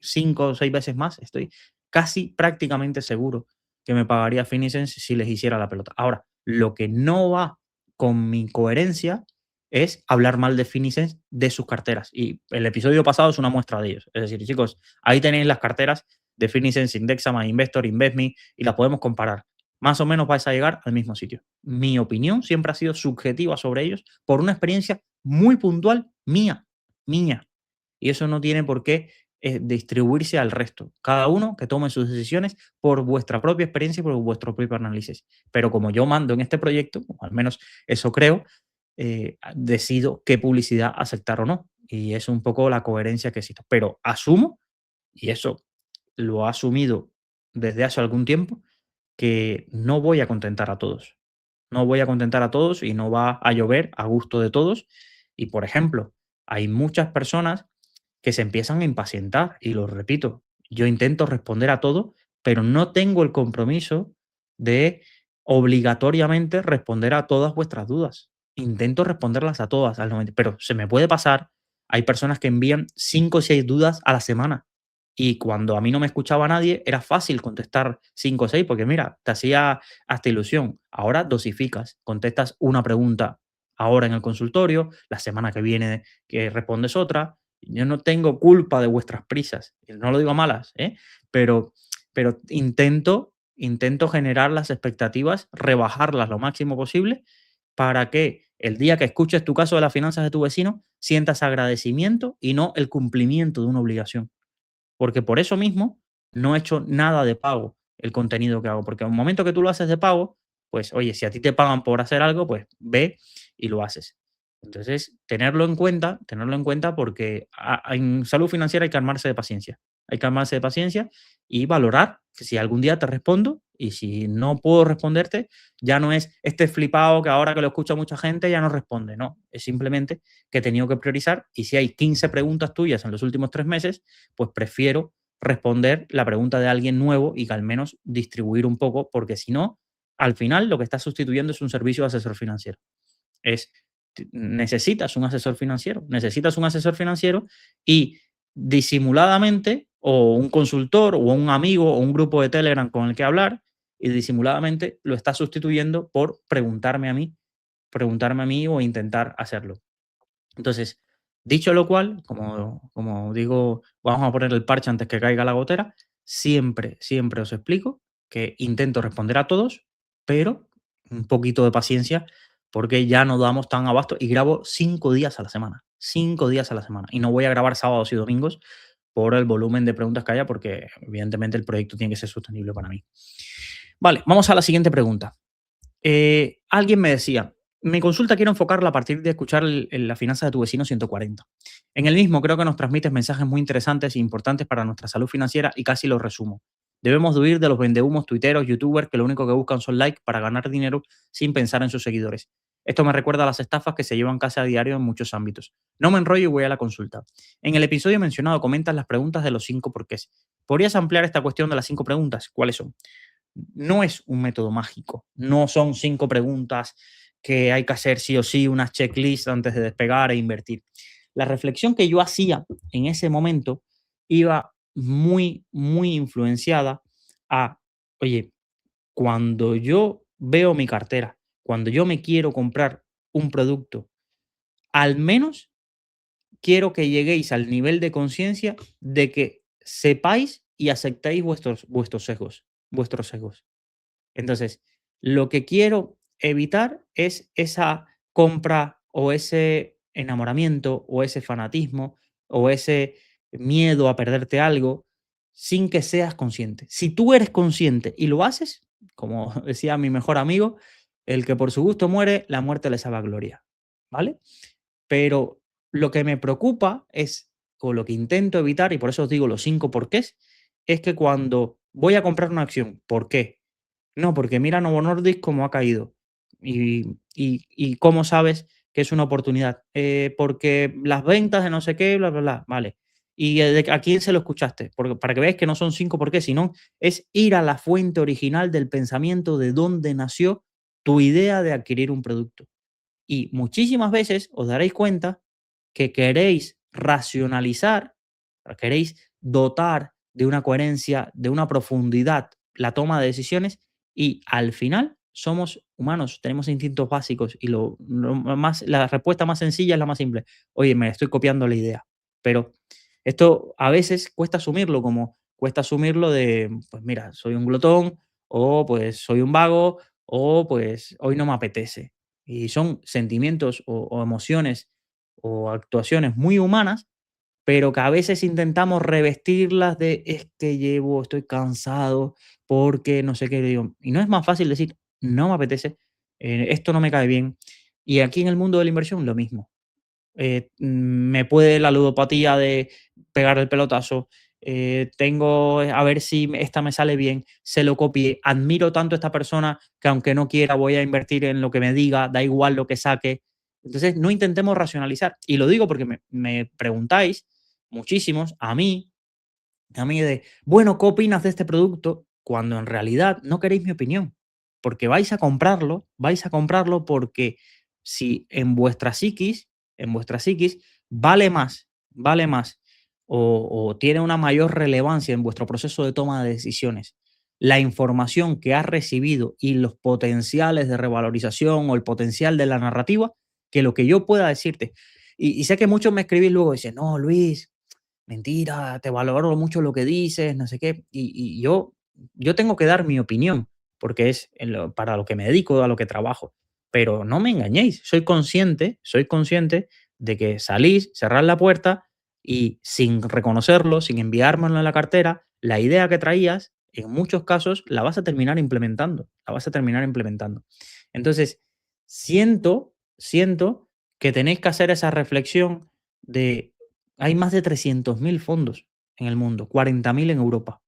5 o 6 veces más, estoy casi prácticamente seguro que me pagaría Finicens si les hiciera la pelota. Ahora, lo que no va con mi coherencia es hablar mal de Finicens de sus carteras. Y el episodio pasado es una muestra de ellos. Es decir, chicos, ahí tenéis las carteras de Finicens, Indexama, Investor, InvestMe y las podemos comparar. Más o menos vais a llegar al mismo sitio. Mi opinión siempre ha sido subjetiva sobre ellos por una experiencia muy puntual mía. Y eso no tiene por qué distribuirse al resto. Cada uno que tome sus decisiones por vuestra propia experiencia y por vuestro propio análisis. Pero como yo mando en este proyecto, o al menos eso creo, decido qué publicidad aceptar o no. Y es un poco la coherencia que existe. Pero asumo, y eso lo ha asumido desde hace algún tiempo, que no voy a contentar a todos. No voy a contentar a todos y no va a llover a gusto de todos. Y, por ejemplo, hay muchas personas que se empiezan a impacientar. Y lo repito, yo intento responder a todo, pero no tengo el compromiso de obligatoriamente responder a todas vuestras dudas. Intento responderlas a todas, al 90, pero se me puede pasar. Hay personas que envían 5 o 6 dudas a la semana. Y cuando a mí no me escuchaba nadie, era fácil contestar 5 o 6, porque mira, te hacía hasta ilusión. Ahora dosificas, contestas una pregunta ahora en el consultorio, la semana que viene que respondes otra. Yo no tengo culpa de vuestras prisas, no lo digo a malas, ¿eh? pero, pero intento generar las expectativas, rebajarlas lo máximo posible para que el día que escuches tu caso de las finanzas de tu vecino sientas agradecimiento y no el cumplimiento de una obligación. Porque por eso mismo no he hecho nada de pago el contenido que hago, porque en el momento que tú lo haces de pago, pues oye, si a ti te pagan por hacer algo, pues ve y lo haces. Entonces, tenerlo en cuenta porque en salud financiera hay que armarse de paciencia. Hay que armarse de paciencia y valorar que si algún día te respondo y si no puedo responderte, ya no es este flipado que ahora que lo escucha mucha gente ya no responde. No, es simplemente que he tenido que priorizar y si hay 15 preguntas tuyas en los últimos 3 meses, pues prefiero responder la pregunta de alguien nuevo y que al menos distribuir un poco, porque si no, al final lo que estás sustituyendo es un servicio de asesor financiero. Es, necesitas un asesor financiero y disimuladamente, o un consultor, o un amigo, o un grupo de Telegram con el que hablar, y disimuladamente lo estás sustituyendo por preguntarme a mí o intentar hacerlo. Entonces, dicho lo cual, como digo, vamos a poner el parche antes que caiga la gotera, siempre, siempre os explico que intento responder a todos, pero un poquito de paciencia porque ya no damos tan abasto y grabo 5 días a la semana, 5 días a la semana. Y no voy a grabar sábados y domingos por el volumen de preguntas que haya porque evidentemente el proyecto tiene que ser sostenible para mí. Vale, vamos a la siguiente pregunta. Alguien me decía, mi consulta quiero enfocarla a partir de escuchar la finanza de tu vecino 140. En el mismo creo que nos transmites mensajes muy interesantes e importantes para nuestra salud financiera y casi los resumo. Debemos de huir de los vendehumos tuiteros, youtubers que lo único que buscan son likes para ganar dinero sin pensar en sus seguidores. Esto me recuerda a las estafas que se llevan casi a diario en muchos ámbitos. No me enrollo y voy a la consulta. En el episodio mencionado comentas las preguntas de los 5 porqués. ¿Podrías ampliar esta cuestión de las 5 preguntas? ¿Cuáles son? No es un método mágico, no son 5 preguntas que hay que hacer sí o sí, unas checklists antes de despegar e invertir. La reflexión que yo hacía en ese momento iba muy, muy influenciada a, oye, cuando yo veo mi cartera, cuando yo me quiero comprar un producto, al menos quiero que lleguéis al nivel de conciencia de que sepáis y aceptéis vuestros sesgos, vuestros sesgos. Entonces, lo que quiero evitar es esa compra o ese enamoramiento o ese fanatismo o ese miedo a perderte algo sin que seas consciente. Si tú eres consciente y lo haces, como decía mi mejor amigo, el que por su gusto muere, la muerte le sabe a gloria. ¿Vale? Pero lo que me preocupa es, o lo que intento evitar, y por eso os digo los 5 porqués, es que cuando voy a comprar una acción, ¿por qué? No, porque mira Novo Nordisk cómo ha caído. Y cómo sabes que es una oportunidad. Porque las ventas de no sé qué, bla, bla, bla. Vale. ¿Y a quién se lo escuchaste? Porque, para que veáis que no son 5 por qué, sino es ir a la fuente original del pensamiento de dónde nació tu idea de adquirir un producto. Y muchísimas veces os daréis cuenta que queréis racionalizar, queréis dotar de una coherencia, de una profundidad la toma de decisiones y al final somos humanos, tenemos instintos básicos y la respuesta más sencilla es la más simple. Oye, me estoy copiando la idea. Pero esto a veces cuesta asumirlo, como cuesta asumirlo de, pues mira, soy un glotón o pues soy un vago o pues hoy no me apetece. Y son sentimientos o emociones o actuaciones muy humanas, pero que a veces intentamos revestirlas de es que estoy cansado porque no sé qué digo. Y no es más fácil decir, no me apetece, esto no me cae bien. Y aquí en el mundo de la inversión, lo mismo. Me puede la ludopatía de pegar el pelotazo, tengo a ver si esta me sale bien, se lo copié, admiro tanto a esta persona que aunque no quiera voy a invertir en lo que me diga, da igual lo que saque. Entonces, no intentemos racionalizar. Y lo digo porque me preguntáis muchísimos a mí de, bueno, ¿qué opinas de este producto? Cuando en realidad no queréis mi opinión, porque vais a comprarlo porque si en vuestra psiquis vale más o tiene una mayor relevancia en vuestro proceso de toma de decisiones, la información que has recibido y los potenciales de revalorización o el potencial de la narrativa, que lo que yo pueda decirte. Y sé que muchos me escribís luego y dicen, no, Luis, mentira, te valoro mucho lo que dices, no sé qué. Y yo tengo que dar mi opinión, porque es para lo que me dedico, a lo que trabajo. Pero no me engañéis, soy consciente de que salís, cerrad la puerta y sin reconocerlo, sin enviármelo en la cartera, la idea que traías en muchos casos la vas a terminar implementando, la vas a terminar implementando. Entonces, siento que tenéis que hacer esa reflexión de, hay más de 300.000 fondos en el mundo, 40.000 en Europa.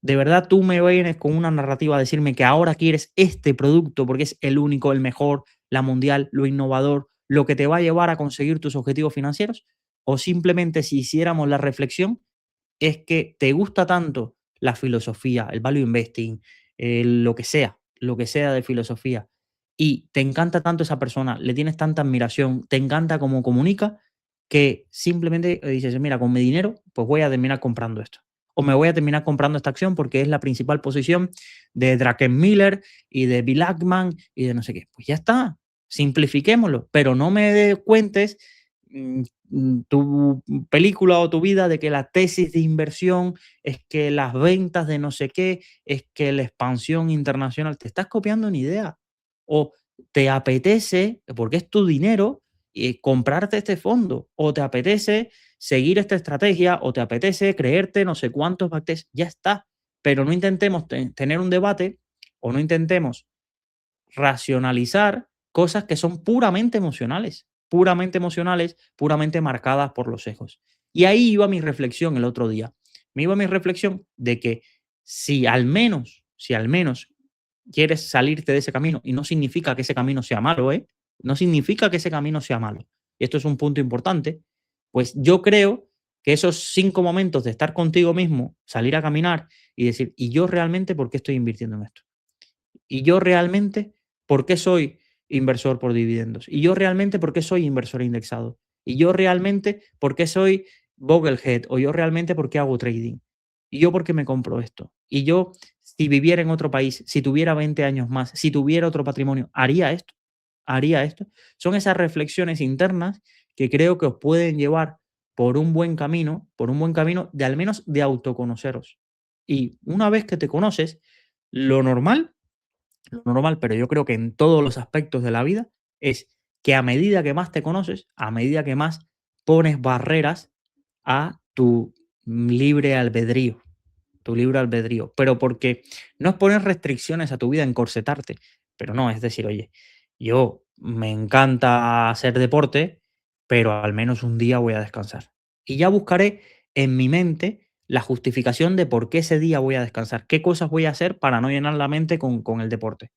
¿De verdad tú me vienes con una narrativa a decirme que ahora quieres este producto porque es el único, el mejor, la mundial, lo innovador, lo que te va a llevar a conseguir tus objetivos financieros? ¿O simplemente si hiciéramos la reflexión es que te gusta tanto la filosofía, el value investing, lo que sea de filosofía, y te encanta tanto esa persona, le tienes tanta admiración, te encanta cómo comunica, que simplemente dices, mira, con mi dinero, pues voy a terminar comprando esto. O me voy a terminar comprando esta acción porque es la principal posición de Druckenmiller y de Bill Ackman y de no sé qué. Pues ya está, simplifiquémoslo, pero no me cuentes mm, tu película o tu vida de que la tesis de inversión es que las ventas de no sé qué, es que la expansión internacional, te estás copiando una idea. O te apetece, porque es tu dinero, comprarte este fondo, o te apetece seguir esta estrategia, o te apetece creerte no sé cuántos bacterias, ya está. Pero no intentemos tener un debate o no intentemos racionalizar cosas que son puramente emocionales, puramente marcadas por los sesgos. Y ahí iba mi reflexión el otro día. Me iba mi reflexión de que si al menos quieres salirte de ese camino, y no significa que ese camino sea malo, ¿eh? No significa que ese camino sea malo. Y esto es un punto importante. Pues yo creo que esos 5 momentos de estar contigo mismo, salir a caminar y decir, ¿y yo realmente por qué estoy invirtiendo en esto? ¿Y yo realmente por qué soy inversor por dividendos? ¿Y yo realmente por qué soy inversor indexado? ¿Y yo realmente por qué soy Boglehead? ¿O yo realmente por qué hago trading? ¿Y yo por qué me compro esto? ¿Y yo, si viviera en otro país, si tuviera 20 años más, si tuviera otro patrimonio, haría esto? ¿Haría esto? Son esas reflexiones internas que creo que os pueden llevar por un buen camino de al menos de autoconoceros. Y una vez que te conoces, lo normal pero yo creo que en todos los aspectos de la vida es que a medida que más te conoces, a medida que más pones barreras a tu libre albedrío, pero porque no es poner restricciones a tu vida, encorsetarte, pero no, es decir, oye, yo me encanta hacer deporte, pero al menos un día voy a descansar. Y ya buscaré en mi mente la justificación de por qué ese día voy a descansar, qué cosas voy a hacer para no llenar la mente con el deporte.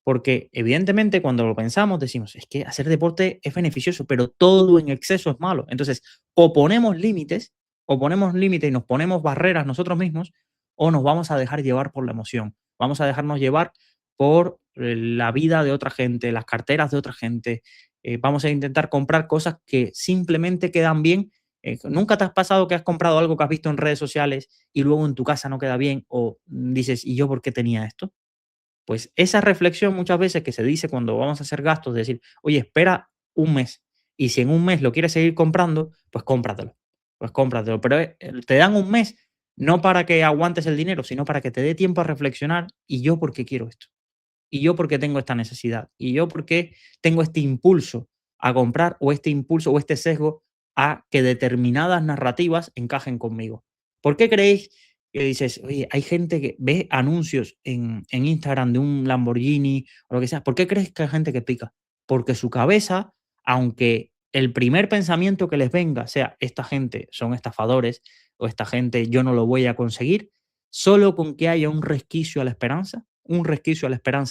Porque evidentemente cuando lo pensamos decimos, es que hacer deporte es beneficioso, pero todo en exceso es malo. Entonces, o ponemos límites y nos ponemos barreras nosotros mismos, o nos vamos a dejar llevar por la emoción. Vamos a dejarnos llevar por la vida de otra gente, las carteras de otra gente. Vamos a intentar comprar cosas que simplemente quedan bien. ¿Nunca te has pasado que has comprado algo que has visto en redes sociales y luego en tu casa no queda bien? O dices, ¿y yo por qué tenía esto? Pues esa reflexión muchas veces que se dice cuando vamos a hacer gastos, de decir, oye, espera un mes y si en un mes lo quieres seguir comprando, pues cómpratelo, pero te dan un mes no para que aguantes el dinero, sino para que te dé tiempo a reflexionar y yo por qué quiero esto, y yo por qué tengo esta necesidad, y yo por qué tengo este impulso a comprar o este impulso o este sesgo a que determinadas narrativas encajen conmigo. ¿Por qué creéis que dices, oye, hay gente que ve anuncios en Instagram de un Lamborghini o lo que sea? ¿Por qué crees que hay gente que pica? Porque su cabeza, aunque el primer pensamiento que les venga sea, esta gente son estafadores o esta gente yo no lo voy a conseguir, solo con que haya un resquicio a la esperanza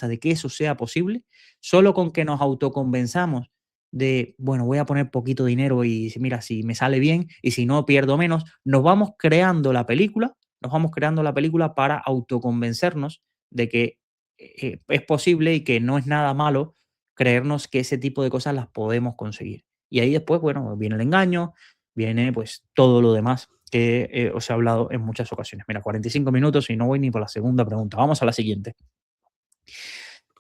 de que eso sea posible, solo con que nos autoconvenzamos de, bueno, voy a poner poquito dinero y mira, si me sale bien y si no pierdo menos, nos vamos creando la película para autoconvencernos de que es posible y que no es nada malo creernos que ese tipo de cosas las podemos conseguir. Y ahí después, bueno, viene el engaño, viene pues todo lo demás que os he hablado en muchas ocasiones. Mira, 45 minutos y no voy ni por la segunda pregunta. Vamos a la siguiente.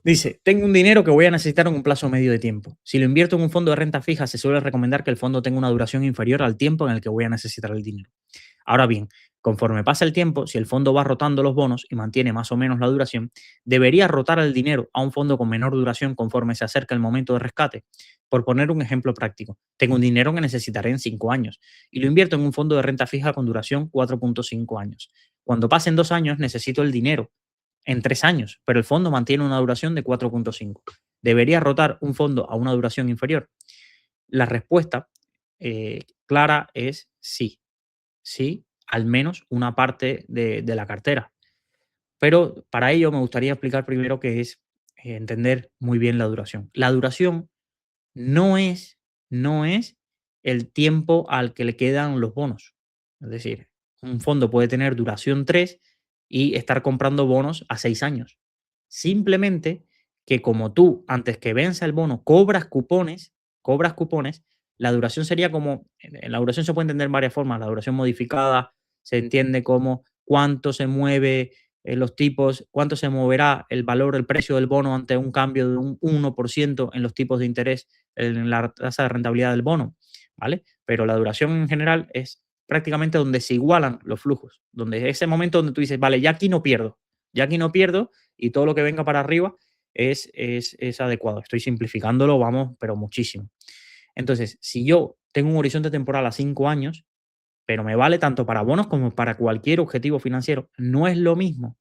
Dice, tengo un dinero que voy a necesitar en un plazo medio de tiempo. Si lo invierto en un fondo de renta fija, se suele recomendar que el fondo tenga una duración inferior al tiempo en el que voy a necesitar el dinero. Ahora bien, conforme pasa el tiempo, si el fondo va rotando los bonos y mantiene más o menos la duración, debería rotar el dinero a un fondo con menor duración conforme se acerca el momento de rescate. Por poner un ejemplo práctico, tengo un dinero que necesitaré en 5 años y lo invierto en un fondo de renta fija con duración 4,5 años. Cuando pasen 2 años, necesito el dinero en 3 años, pero el fondo mantiene una duración de 4,5. ¿Debería rotar un fondo a una duración inferior? La respuesta clara es sí. Sí, al menos una parte de la cartera. Pero para ello me gustaría explicar primero qué es entender muy bien la duración. La duración no es, no es el tiempo al que le quedan los bonos. Es decir, un fondo puede tener duración 3 y estar comprando bonos a 6 años. Simplemente que como tú, antes que venza el bono, cobras cupones, la duración sería como, en la duración se puede entender de varias formas. La duración modificada se entiende como cuánto se mueve los tipos, cuánto se moverá el valor, el precio del bono ante un cambio de un 1% en los tipos de interés en la tasa de rentabilidad del bono, ¿vale? Pero la duración en general es prácticamente donde se igualan los flujos, donde ese momento donde tú dices, vale, ya aquí no pierdo y todo lo que venga para arriba es adecuado. Estoy simplificándolo, vamos, pero muchísimo. Entonces, si yo tengo un horizonte temporal a 5 años, pero me vale tanto para bonos como para cualquier objetivo financiero, no es lo mismo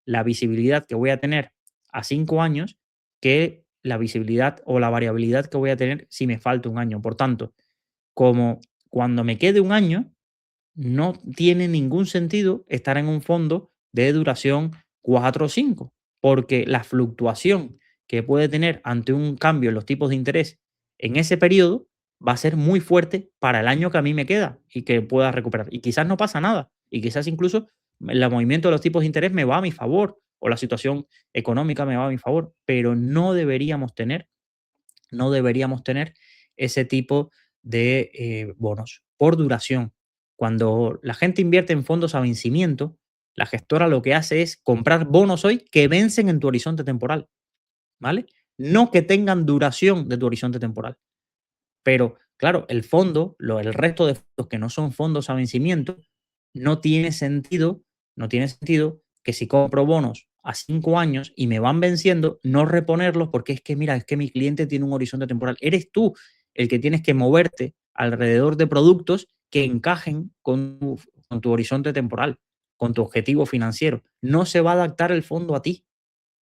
la visibilidad que voy a tener a 5 años que la visibilidad o la variabilidad que voy a tener si me falta un año. Por tanto, como cuando me quede un año, no tiene ningún sentido estar en un fondo de duración 4 o 5, porque la fluctuación que puede tener ante un cambio en los tipos de interés en ese periodo va a ser muy fuerte para el año que a mí me queda y que pueda recuperar. Y quizás no pasa nada, y quizás incluso el movimiento de los tipos de interés me va a mi favor o la situación económica me va a mi favor, pero no deberíamos tener ese tipo de bonos por duración. Cuando la gente invierte en fondos a vencimiento, la gestora lo que hace es comprar bonos hoy que vencen en tu horizonte temporal, ¿vale? No que tengan duración de tu horizonte temporal. Pero, claro, el resto de fondos que no son fondos a vencimiento, no tiene sentido, no tiene sentido que si compro bonos a 5 años y me van venciendo, no reponerlos porque es que, mira, es que mi cliente tiene un horizonte temporal. Eres tú el que tienes que moverte alrededor de productos que encajen con tu horizonte temporal, con tu objetivo financiero. No se va a adaptar el fondo a ti,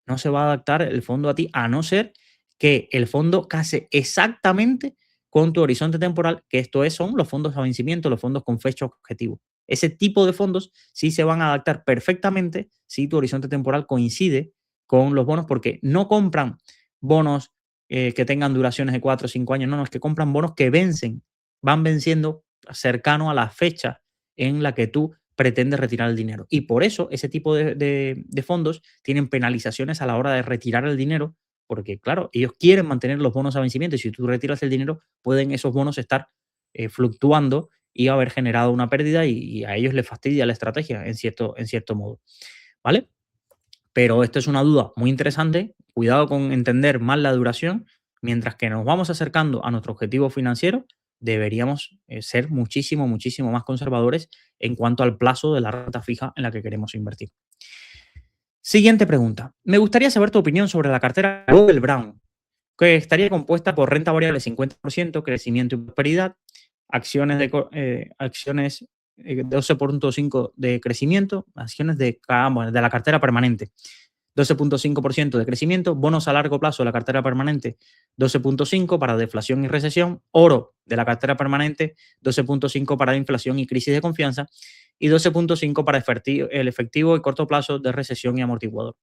no se va a adaptar el fondo a ti, a no ser que el fondo case exactamente con tu horizonte temporal, que son los fondos a vencimiento, los fondos con fecha objetivo. Ese tipo de fondos sí se van a adaptar perfectamente si tu horizonte temporal coincide con los bonos, porque no compran bonos que tengan duraciones de 4 o 5 años, no, es que compran bonos que vencen, van venciendo cercano a la fecha en la que tú pretendes retirar el dinero. Y por eso ese tipo de fondos tienen penalizaciones a la hora de retirar el dinero, porque claro, ellos quieren mantener los bonos a vencimiento y si tú retiras el dinero, pueden esos bonos estar fluctuando y haber generado una pérdida y a ellos les fastidia la estrategia en cierto modo. ¿Vale? Pero esto es una duda muy interesante. Cuidado con entender mal la duración. Mientras que nos vamos acercando a nuestro objetivo financiero, deberíamos ser muchísimo, muchísimo más conservadores en cuanto al plazo de la renta fija en la que queremos invertir. Siguiente pregunta. Me gustaría saber tu opinión sobre la cartera Google Brown, que estaría compuesta por renta variable 50%, crecimiento y prosperidad, acciones 12,5% de crecimiento, acciones de la cartera permanente, 12,5% de crecimiento, bonos a largo plazo de la cartera permanente, 12,5% para deflación y recesión, oro de la cartera permanente, 12,5% para inflación y crisis de confianza, y 12,5% para el efectivo y corto plazo de recesión y amortiguador.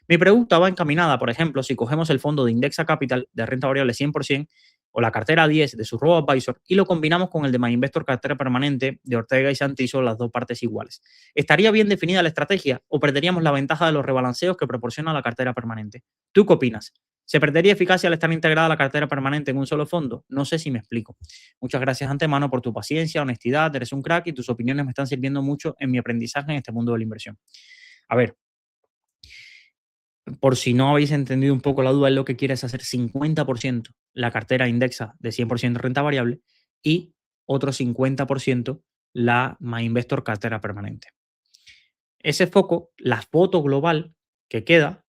Mi pregunta va encaminada, por ejemplo, si cogemos el fondo de Indexa Capital de renta variable 100% o la cartera 10 de su robo-advisor y lo combinamos con el de My Investor cartera permanente de Ortega y Santiso, las dos partes iguales. ¿Estaría bien definida la estrategia o perderíamos la ventaja de los rebalanceos que proporciona la cartera permanente? ¿Tú qué opinas? ¿Se perdería eficacia al estar integrada la cartera permanente en un solo fondo? No sé si me explico. Muchas gracias antemano por tu paciencia, honestidad, eres un crack y tus opiniones me están sirviendo mucho en mi aprendizaje en este mundo de la inversión. A ver, por si no habéis entendido un poco la duda, es lo que quieres hacer 50% la cartera indexa de 100% renta variable y otro 50% la My Investor cartera permanente. Ese foco, la foto global que queda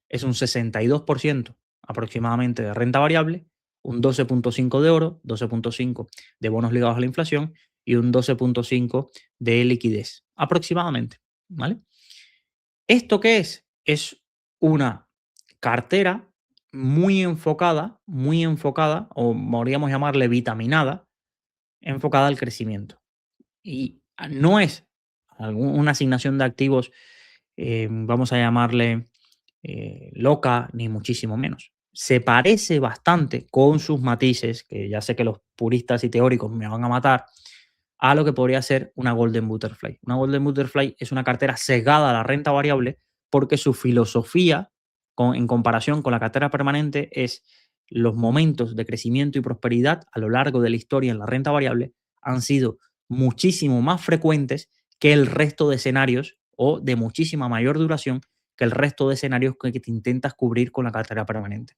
es un 62% aproximadamente de renta variable, un 12,5% de oro, 12,5% de bonos ligados a la inflación y un 12.5 de liquidez, aproximadamente, ¿vale? ¿Esto qué es? Es una cartera muy enfocada, o podríamos llamarle vitaminada, enfocada al crecimiento. Y no es una asignación de activos, vamos a llamarle loca, ni muchísimo menos. Se parece bastante con sus matices, que ya sé que los puristas y teóricos me van a matar, a lo que podría ser una Golden Butterfly. Una Golden Butterfly es una cartera sesgada a la renta variable porque su filosofía, en comparación con la cartera permanente, es los momentos de crecimiento y prosperidad a lo largo de la historia en la renta variable han sido muchísimo más frecuentes que el resto de escenarios, o de muchísima mayor duración que el resto de escenarios que te intentas cubrir con la cartera permanente.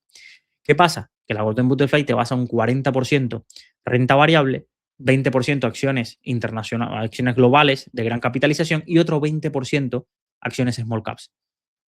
¿Qué pasa? Que la Golden Butterfly te basa un 40% renta variable, 20% acciones internacionales, acciones globales de gran capitalización y otro 20% acciones small caps.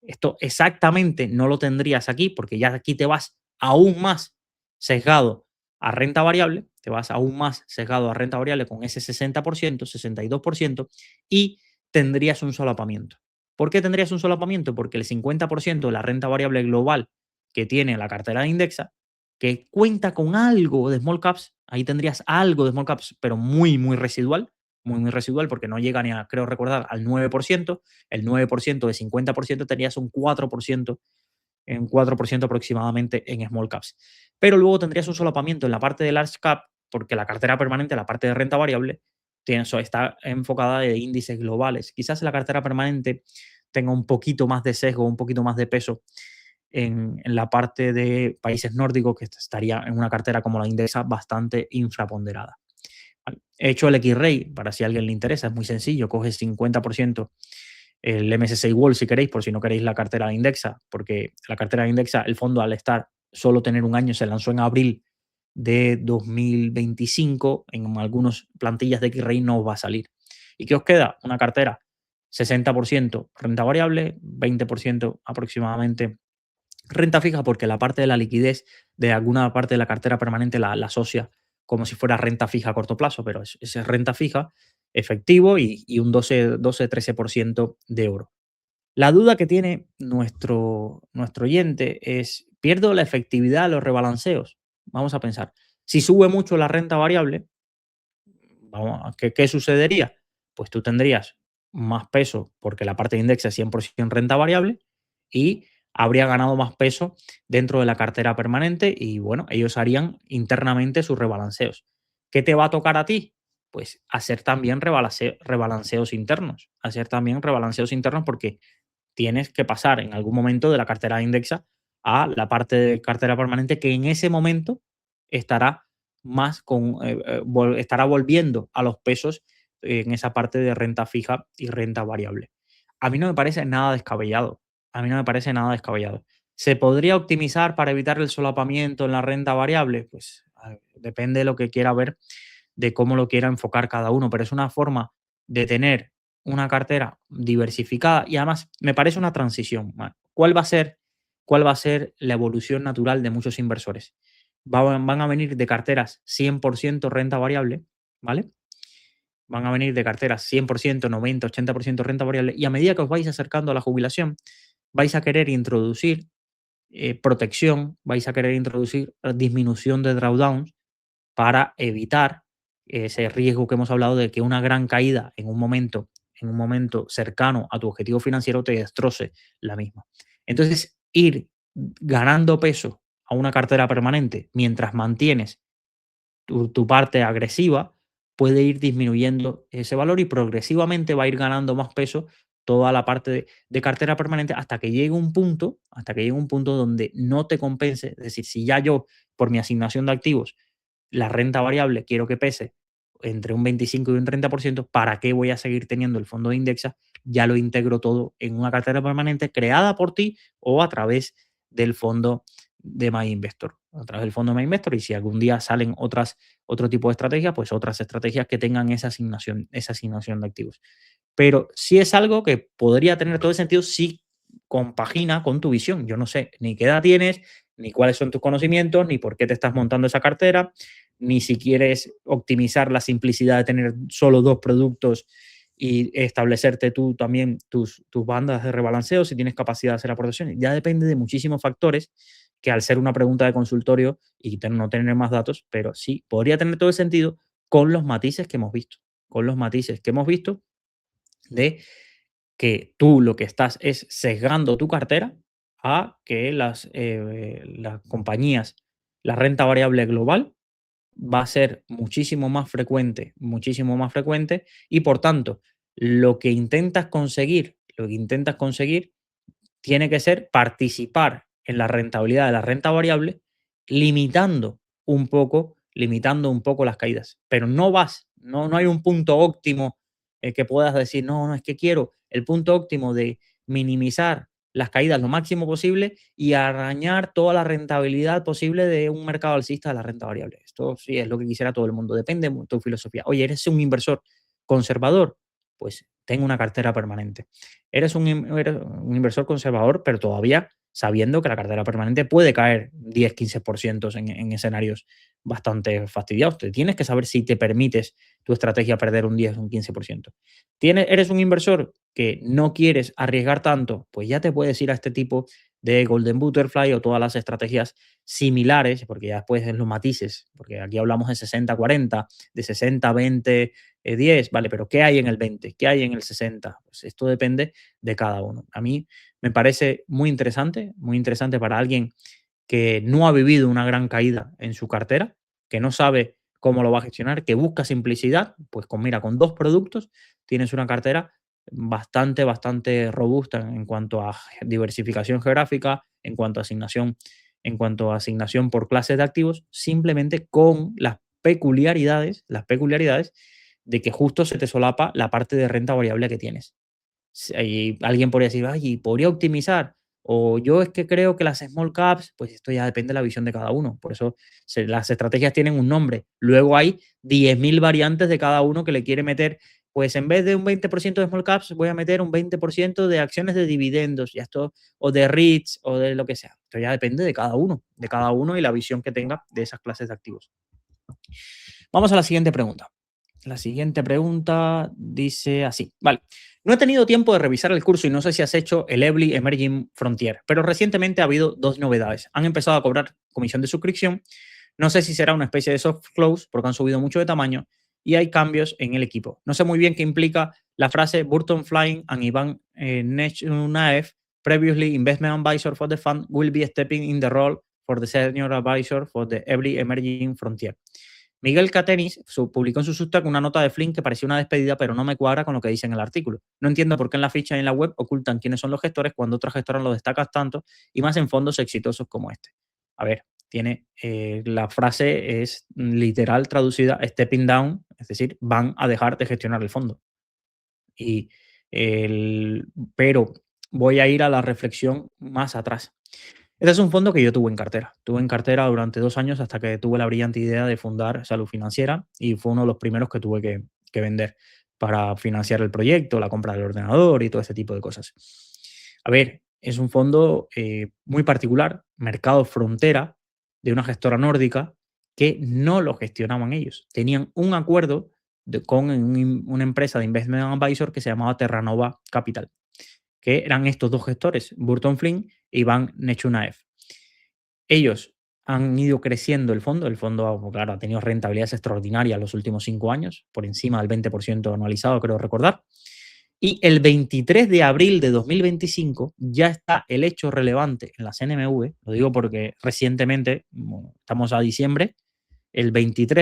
Esto exactamente no lo tendrías aquí porque ya aquí te vas aún más sesgado a renta variable, te vas aún más sesgado a renta variable con ese 60%, 62% y tendrías un solapamiento. ¿Por qué tendrías un solapamiento? Porque el 50% de la renta variable global que tiene la cartera de Indexa, que cuenta con algo de small caps, ahí tendrías algo de small caps, pero muy residual, muy residual porque no llega ni a, creo recordar, al 9%. El 9% de 50% tenías un 4%, en 4% aproximadamente en small caps. Pero luego tendrías un solapamiento en la parte de large cap, porque la cartera permanente, la parte de renta variable, está enfocada de índices globales. Quizás la cartera permanente tenga un poquito más de sesgo, un poquito más de peso en la parte de países nórdicos, que estaría en una cartera como la Indexa bastante infraponderada. He hecho el X-Ray para si a alguien le interesa, es muy sencillo, coges 50% el MSCI World si queréis, por si no queréis la cartera de Indexa, porque la cartera de Indexa, el fondo al estar solo tener un año, se lanzó en abril de 2025, en algunas plantillas de X-Ray no va a salir. ¿Y qué os queda? Una cartera 60% renta variable, 20% aproximadamente renta fija, porque la parte de la liquidez de alguna parte de la cartera permanente la asocia como si fuera renta fija a corto plazo, pero es renta fija, efectivo y un 12-13% de oro. La duda que tiene nuestro oyente es, ¿pierdo la efectividad de los rebalanceos? Vamos a pensar, si sube mucho la renta variable, ¿qué sucedería? Pues tú tendrías más peso porque la parte de index es 100% renta variable y habría ganado más peso dentro de la cartera permanente y bueno, ellos harían internamente sus rebalanceos. ¿Qué te va a tocar a ti? Pues hacer también rebalanceos internos, hacer también rebalanceos internos porque tienes que pasar en algún momento de la cartera de indexa a la parte de cartera permanente que en ese momento estará estará volviendo a los pesos en esa parte de renta fija y renta variable. A mí no me parece nada descabellado. A mí no me parece nada descabellado. ¿Se podría optimizar para evitar el solapamiento en la renta variable? Pues depende de lo que quiera ver, de cómo lo quiera enfocar cada uno, pero es una forma de tener una cartera diversificada y además me parece una transición. ¿Cuál va a ser la evolución natural de muchos inversores? Van a venir de carteras 100% renta variable, ¿vale? Van a venir de carteras 100%, 90, 80% renta variable y a medida que os vais acercando a la jubilación, vais a querer introducir protección, vais a querer introducir disminución de drawdowns para evitar ese riesgo que hemos hablado de que una gran caída en un momento cercano a tu objetivo financiero te destroce la misma. Entonces, ir ganando peso a una cartera permanente mientras mantienes tu parte agresiva puede ir disminuyendo ese valor y progresivamente va a ir ganando más peso toda la parte de cartera permanente hasta que llegue un punto donde no te compense. Es decir, si ya yo, por mi asignación de activos, la renta variable quiero que pese entre un 25 y un 30%, ¿para qué voy a seguir teniendo el fondo de Indexa? Ya lo integro todo en una cartera permanente creada por ti o a través del fondo de MyInvestor. A través del fondo de MyInvestor, y si algún día salen otro tipo de estrategias, pues otras estrategias que tengan esa asignación de activos. Pero si es algo que podría tener todo el sentido si compagina con tu visión. Yo no sé ni qué edad tienes, ni cuáles son tus conocimientos, ni por qué te estás montando esa cartera, ni si quieres optimizar la simplicidad de tener solo 2 productos y establecerte tú también tus bandas de rebalanceo, si tienes capacidad de hacer aportaciones. Ya depende de muchísimos factores que, al ser una pregunta de consultorio y no tener más datos, pero sí, podría tener todo el sentido con los matices que hemos visto. Con los matices que hemos visto de que tú lo que estás es sesgando tu cartera a que las compañías, la renta variable global va a ser muchísimo más frecuente, y por tanto, lo que intentas conseguir tiene que ser participar en la rentabilidad de la renta variable, limitando un poco las caídas. Pero no hay un punto óptimo que puedas decir, no, no, es que quiero el punto óptimo de minimizar las caídas lo máximo posible y arañar toda la rentabilidad posible de un mercado alcista de la renta variable. Esto sí es lo que quisiera todo el mundo. Depende de tu filosofía. Oye, ¿eres un inversor conservador? Pues ten una cartera permanente. Eres un inversor conservador, pero todavía sabiendo que la cartera permanente puede caer 10-15% en escenarios bastante fastidiados. Tienes que saber si te permites tu estrategia perder un 10 o un 15%. Eres un inversor que no quieres arriesgar tanto, pues ya te puedes ir a este tipo de Golden Butterfly o todas las estrategias similares, porque ya después en los matices, porque aquí hablamos de 60-40, de 60-20, 10, vale, pero ¿qué hay en el 20? ¿Qué hay en el 60? Pues esto depende de cada uno. A mí me parece muy interesante para alguien que no ha vivido una gran caída en su cartera, que no sabe cómo lo va a gestionar, que busca simplicidad. Pues mira, con 2 productos tienes una cartera bastante robusta en cuanto a diversificación geográfica, en cuanto a asignación por clases de activos, simplemente con las peculiaridades de que justo se te solapa la parte de renta variable que tienes. Y alguien podría decir, ay, podría optimizar. O yo es que creo que las small caps, pues esto ya depende de la visión de cada uno. Por eso las estrategias tienen un nombre. Luego hay 10.000 variantes de cada uno que le quiere meter, pues en vez de un 20% de small caps, voy a meter un 20% de acciones de dividendos, o de REITs, o de lo que sea. Esto ya depende de cada uno y la visión que tenga de esas clases de activos. Vamos a la siguiente pregunta. La siguiente pregunta dice así. Vale. No he tenido tiempo de revisar el curso y no sé si has hecho el EBLI Emerging Frontier, pero recientemente ha habido 2 novedades. Han empezado a cobrar comisión de suscripción. No sé si será una especie de soft close porque han subido mucho de tamaño y hay cambios en el equipo. No sé muy bien qué implica la frase Burton Flying and Ivan Nechunaev, previously investment advisor for the fund, will be stepping in the role for the senior advisor for the EBLI Emerging Frontier. Miguel Catenis publicó en su Substack una nota de Flynn que parecía una despedida, pero no me cuadra con lo que dice en el artículo. No entiendo por qué en la ficha y en la web ocultan quiénes son los gestores cuando otras gestoras lo destacan tanto, y más en fondos exitosos como este. A ver, la frase es literal traducida stepping down, es decir, van a dejar de gestionar el fondo. Pero voy a ir a la reflexión más atrás. Este es un fondo que yo tuve en cartera. Tuve en cartera durante 2 años hasta que tuve la brillante idea de fundar Salud Financiera, y fue uno de los primeros que tuve que vender para financiar el proyecto, la compra del ordenador y todo ese tipo de cosas. A ver, es un fondo muy particular, mercado frontera, de una gestora nórdica que no lo gestionaban ellos. Tenían un acuerdo con una empresa de investment advisor que se llamaba Terranova Capital, que eran estos 2 gestores, Burton Flynn e Ivan Nechunaev. Ellos han ido creciendo el fondo. El fondo, claro, ha tenido rentabilidades extraordinarias los últimos 5 años, por encima del 20% anualizado, creo recordar. Y el 23 de abril de 2025 ya está el hecho relevante en la CNMV. Lo digo porque recientemente, estamos a diciembre, el 25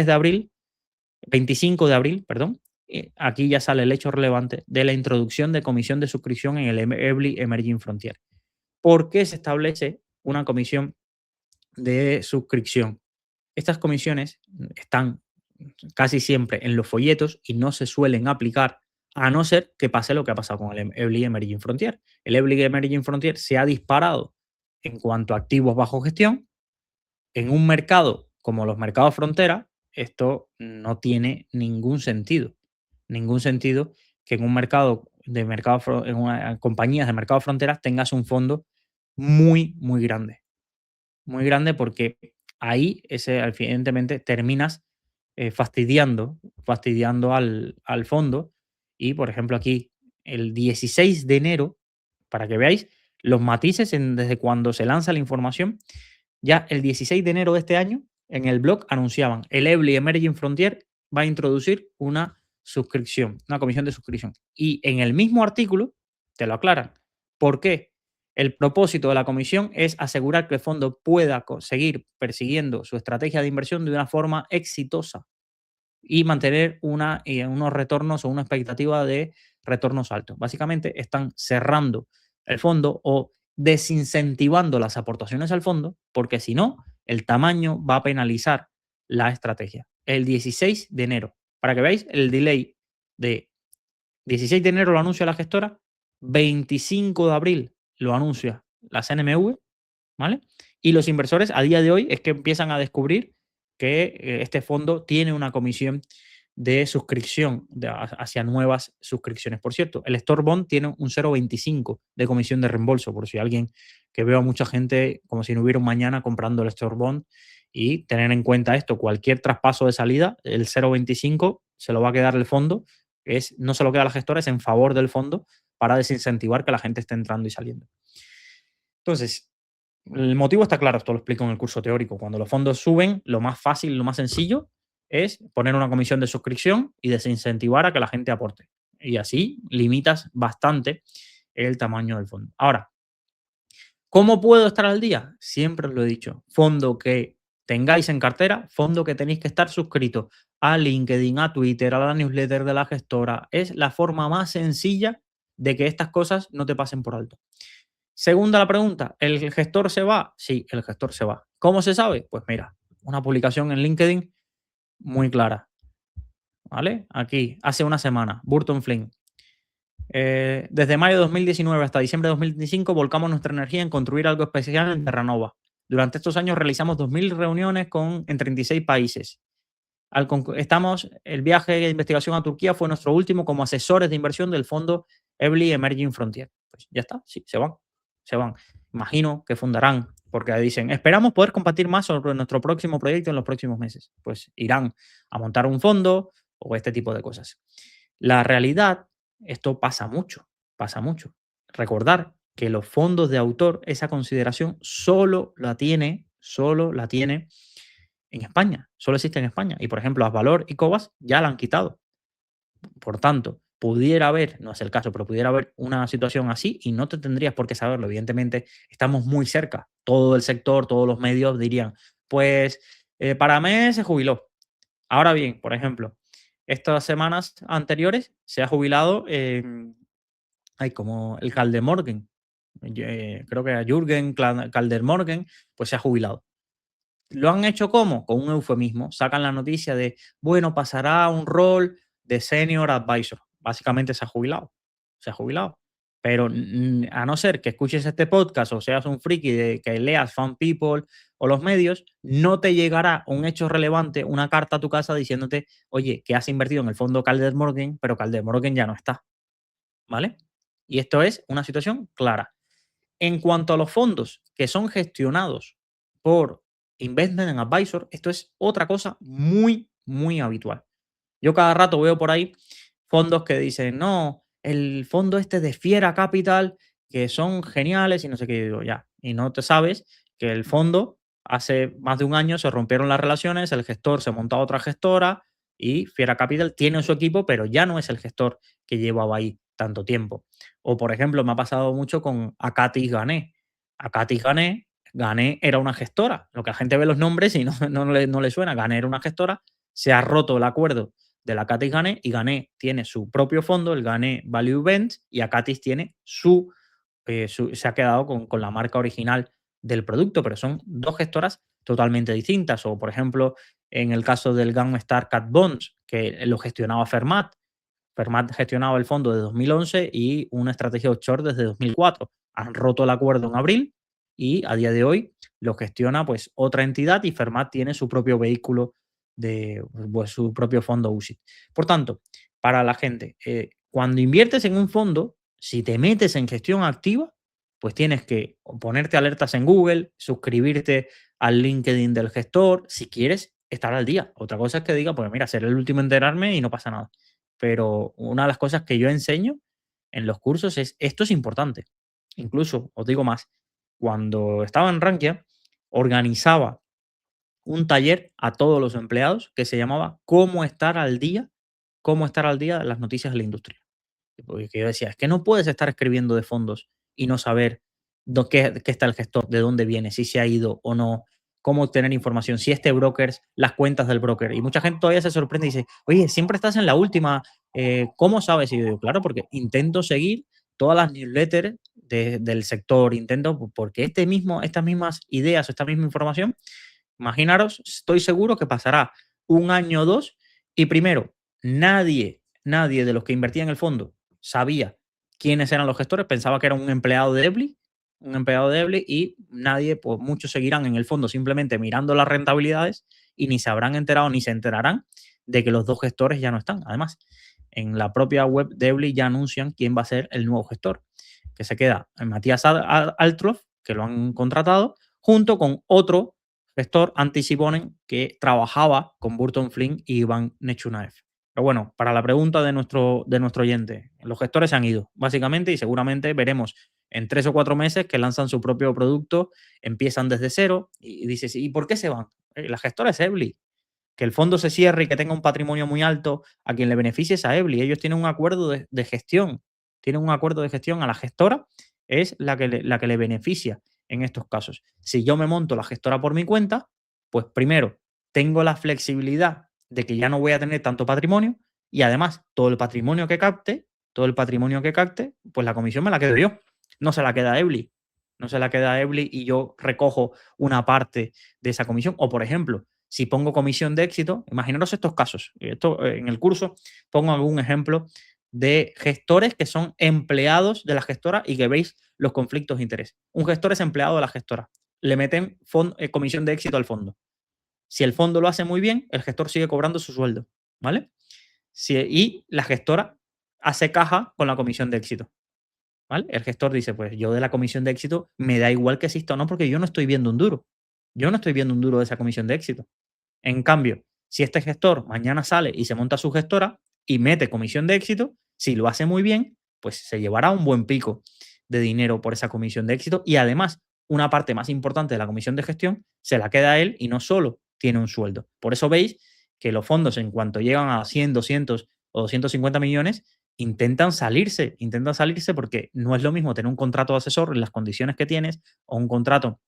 de abril, perdón, aquí ya sale el hecho relevante de la introducción de comisión de suscripción en el EBLI Emerging Frontier. ¿Por qué se establece una comisión de suscripción? Estas comisiones están casi siempre en los folletos y no se suelen aplicar, a no ser que pase lo que ha pasado con el EBLI Emerging Frontier. El EBLI Emerging Frontier se ha disparado en cuanto a activos bajo gestión. En un mercado como los mercados frontera, esto no tiene ningún sentido. Ningún sentido que en un mercado en compañías de mercado fronteras tengas un fondo muy, muy grande. Muy grande, porque ahí evidentemente terminas fastidiando al fondo. Y, por ejemplo, aquí el 16 de enero, para que veáis los matices desde cuando se lanza la información, ya el 16 de enero de este año, en el blog anunciaban, el Evely Emerging Frontier va a introducir una suscripción, una comisión de suscripción. Y en el mismo artículo te lo aclaran. ¿Por qué? El propósito de la comisión es asegurar que el fondo pueda seguir persiguiendo su estrategia de inversión de una forma exitosa y mantener unos retornos o una expectativa de retornos altos. Básicamente están cerrando el fondo o desincentivando las aportaciones al fondo, porque si no, el tamaño va a penalizar la estrategia. El 16 de enero, para que veáis el delay de 16 de enero lo anuncia la gestora, 25 de abril lo anuncia la CNMV, ¿vale? Y los inversores a día de hoy es que empiezan a descubrir que este fondo tiene una comisión de suscripción hacia nuevas suscripciones. Por cierto, el Store Bond tiene un 0,25 de comisión de reembolso, por si alguien, que veo a mucha gente como si no hubiera un mañana comprando el Store Bond, y tener en cuenta esto, cualquier traspaso de salida, el 0,25 se lo va a quedar el fondo, no se lo queda la gestora, es en favor del fondo para desincentivar que la gente esté entrando y saliendo. Entonces, el motivo está claro, esto lo explico en el curso teórico. Cuando los fondos suben, lo más fácil, lo más sencillo es poner una comisión de suscripción y desincentivar a que la gente aporte. Y así limitas bastante el tamaño del fondo. Ahora, ¿cómo puedo estar al día? Siempre os lo he dicho. Fondo que tengáis en cartera, fondo que tenéis que estar suscrito a LinkedIn, a Twitter, a la newsletter de la gestora. Es la forma más sencilla de que estas cosas no te pasen por alto. Segunda la pregunta, ¿el gestor se va? Sí, el gestor se va. ¿Cómo se sabe? Pues mira, una publicación en LinkedIn muy clara, ¿vale? Aquí, hace una semana, Burton Flynn. Desde mayo de 2019 hasta diciembre de 2025 volcamos nuestra energía en construir algo especial en Terranova. Durante estos años realizamos 2.000 reuniones en 36 países. El viaje de investigación a Turquía fue nuestro último como asesores de inversión del fondo Evely Emerging Frontier. Pues ya está, sí, se van. Se van. Imagino que fundarán, porque dicen, esperamos poder compartir más sobre nuestro próximo proyecto en los próximos meses. Pues irán a montar un fondo o este tipo de cosas. La realidad, esto pasa mucho, pasa mucho. Recordar que los fondos de autor, esa consideración solo la tiene en España, solo existe en España. Y, por ejemplo, Asvalor y Cobas ya la han quitado. Por tanto, pudiera haber, no es el caso, pero pudiera haber una situación así y no te tendrías por qué saberlo. Evidentemente, estamos muy cerca. Todo el sector, todos los medios dirían, pues Paramé se jubiló. Ahora bien, por ejemplo, estas semanas anteriores se ha jubilado como el Kaldemorgen. Creo que era Jürgen Kaldemorgen, pues se ha jubilado. ¿Lo han hecho cómo? Con un eufemismo. Sacan la noticia de, bueno, pasará a un rol de senior advisor. Básicamente se ha jubilado. Se ha jubilado. Pero a no ser que escuches este podcast o seas un friki de que leas Fan People o los medios, no te llegará un hecho relevante, una carta a tu casa diciéndote, oye, que has invertido en el fondo Kaldemorgen, pero Kaldemorgen ya no está. ¿Vale? Y esto es una situación clara. En cuanto a los fondos que son gestionados por Investment Advisor, esto es otra cosa muy, muy habitual. Yo cada rato veo por ahí fondos que dicen, no, el fondo este de Fiera Capital, que son geniales y no sé qué, digo, ya. Y no te sabes que el fondo hace más de un año se rompieron las relaciones, el gestor se montó a otra gestora y Fiera Capital tiene su equipo, pero ya no es el gestor que llevaba ahí tanto tiempo. O, por ejemplo, me ha pasado mucho con Acatis Gané. Acatis Gané era una gestora. Lo que la gente ve los nombres y no le suena. Gané era una gestora. Se ha roto el acuerdo de la Acatis Gané y Gané tiene su propio fondo, el Gané Value Events, y Acatis tiene se ha quedado con la marca original del producto, pero son dos gestoras totalmente distintas. O, por ejemplo, en el caso del Gamstar Cat Bonds, que lo gestionaba Fermat. Fermat gestionaba el fondo de 2011 y una estrategia offshore desde 2004. Han roto el acuerdo en abril y a día de hoy lo gestiona pues otra entidad y Fermat tiene su propio vehículo pues, su propio fondo UCIT. Por tanto, para la gente, cuando inviertes en un fondo, si te metes en gestión activa, pues tienes que ponerte alertas en Google, suscribirte al LinkedIn del gestor, si quieres estar al día. Otra cosa es que diga, pues mira, seré el último en enterarme y no pasa nada. Pero una de las cosas que yo enseño en los cursos es, esto es importante. Incluso, os digo más, cuando estaba en Rankia, organizaba un taller a todos los empleados que se llamaba cómo estar al día de las noticias de la industria. Porque yo decía, es que no puedes estar escribiendo de fondos y no saber qué está el gestor, de dónde viene, si se ha ido o no, cómo obtener información, si este broker, las cuentas del broker. Y mucha gente todavía se sorprende y dice, oye, siempre estás en la última, ¿cómo sabes? Y yo digo, claro, porque intento seguir todas las newsletters del sector, intento, porque estas mismas ideas, esta misma información, imaginaros, estoy seguro que pasará un año o dos y primero, nadie de los que invertía en el fondo sabía quiénes eran los gestores, pensaba que era un empleado de Ebly y nadie, pues muchos seguirán en el fondo simplemente mirando las rentabilidades y ni se habrán enterado ni se enterarán de que los dos gestores ya no están. Además, en la propia web de Ebly ya anuncian quién va a ser el nuevo gestor, que se queda en Matías Altroff, que lo han contratado, junto con otro gestor, Antti Siponen, que trabajaba con Burton Flynn y Iván Nechunaev. Pero bueno, para la pregunta de nuestro oyente, los gestores se han ido, básicamente, y seguramente veremos en 3 o 4 meses que lanzan su propio producto, empiezan desde cero, y dices, ¿y por qué se van? La gestora es Ebly. Que el fondo se cierre y que tenga un patrimonio muy alto, a quien le beneficie es a Ebly. Ellos tienen un acuerdo de gestión, tienen un acuerdo de gestión a la gestora, es la que le beneficia en estos casos. Si yo me monto la gestora por mi cuenta, pues primero tengo la flexibilidad de que ya no voy a tener tanto patrimonio y además todo el patrimonio que capte, pues la comisión me la quedo yo. No se la queda Ebly. No se la queda Ebly y yo recojo una parte de esa comisión. O, por ejemplo, si pongo comisión de éxito, imaginaros estos casos. Esto, en el curso pongo algún ejemplo de gestores que son empleados de la gestora y que veis los conflictos de interés. Un gestor es empleado de la gestora. Le meten comisión de éxito al fondo. Si el fondo lo hace muy bien, el gestor sigue cobrando su sueldo, ¿vale? Y la gestora hace caja con la comisión de éxito, ¿vale? El gestor dice, pues yo de la comisión de éxito me da igual que exista o no porque yo no estoy viendo un duro. Yo no estoy viendo un duro de esa comisión de éxito. En cambio, si este gestor mañana sale y se monta su gestora y mete comisión de éxito, si lo hace muy bien, pues se llevará un buen pico de dinero por esa comisión de éxito y además una parte más importante de la comisión de gestión se la queda a él y no solo tiene un sueldo. Por eso veis que los fondos en cuanto llegan a 100, 200 o 250 millones intentan salirse porque no es lo mismo tener un contrato de asesor en las condiciones que tienes o un contrato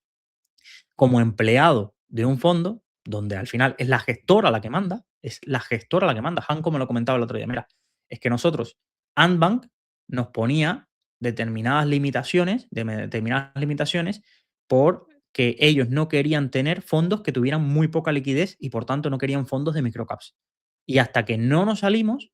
como empleado de un fondo, donde al final es la gestora la que manda, es la gestora la que manda. Han, como lo comentaba el otro día, mira, es que nosotros, Antbank nos ponía determinadas limitaciones porque ellos no querían tener fondos que tuvieran muy poca liquidez y por tanto no querían fondos de microcaps. Y hasta que no nos salimos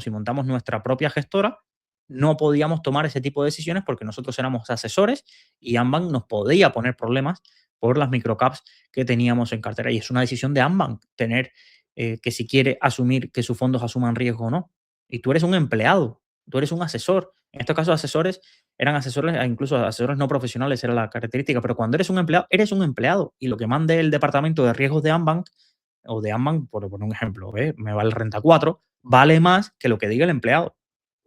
y montamos nuestra propia gestora, no podíamos tomar ese tipo de decisiones porque nosotros éramos asesores y Ambank nos podía poner problemas por las microcaps que teníamos en cartera. Y es una decisión de Ambank tener que si quiere asumir que sus fondos asuman riesgo o no. Y tú eres un empleado, tú eres un asesor. En estos casos, asesores eran asesores, incluso asesores no profesionales era la característica, pero cuando eres un empleado, eres un empleado. Y lo que mande el departamento de riesgos de Ambank o de Ambank, por un ejemplo, me vale renta 4, vale más que lo que diga el empleado.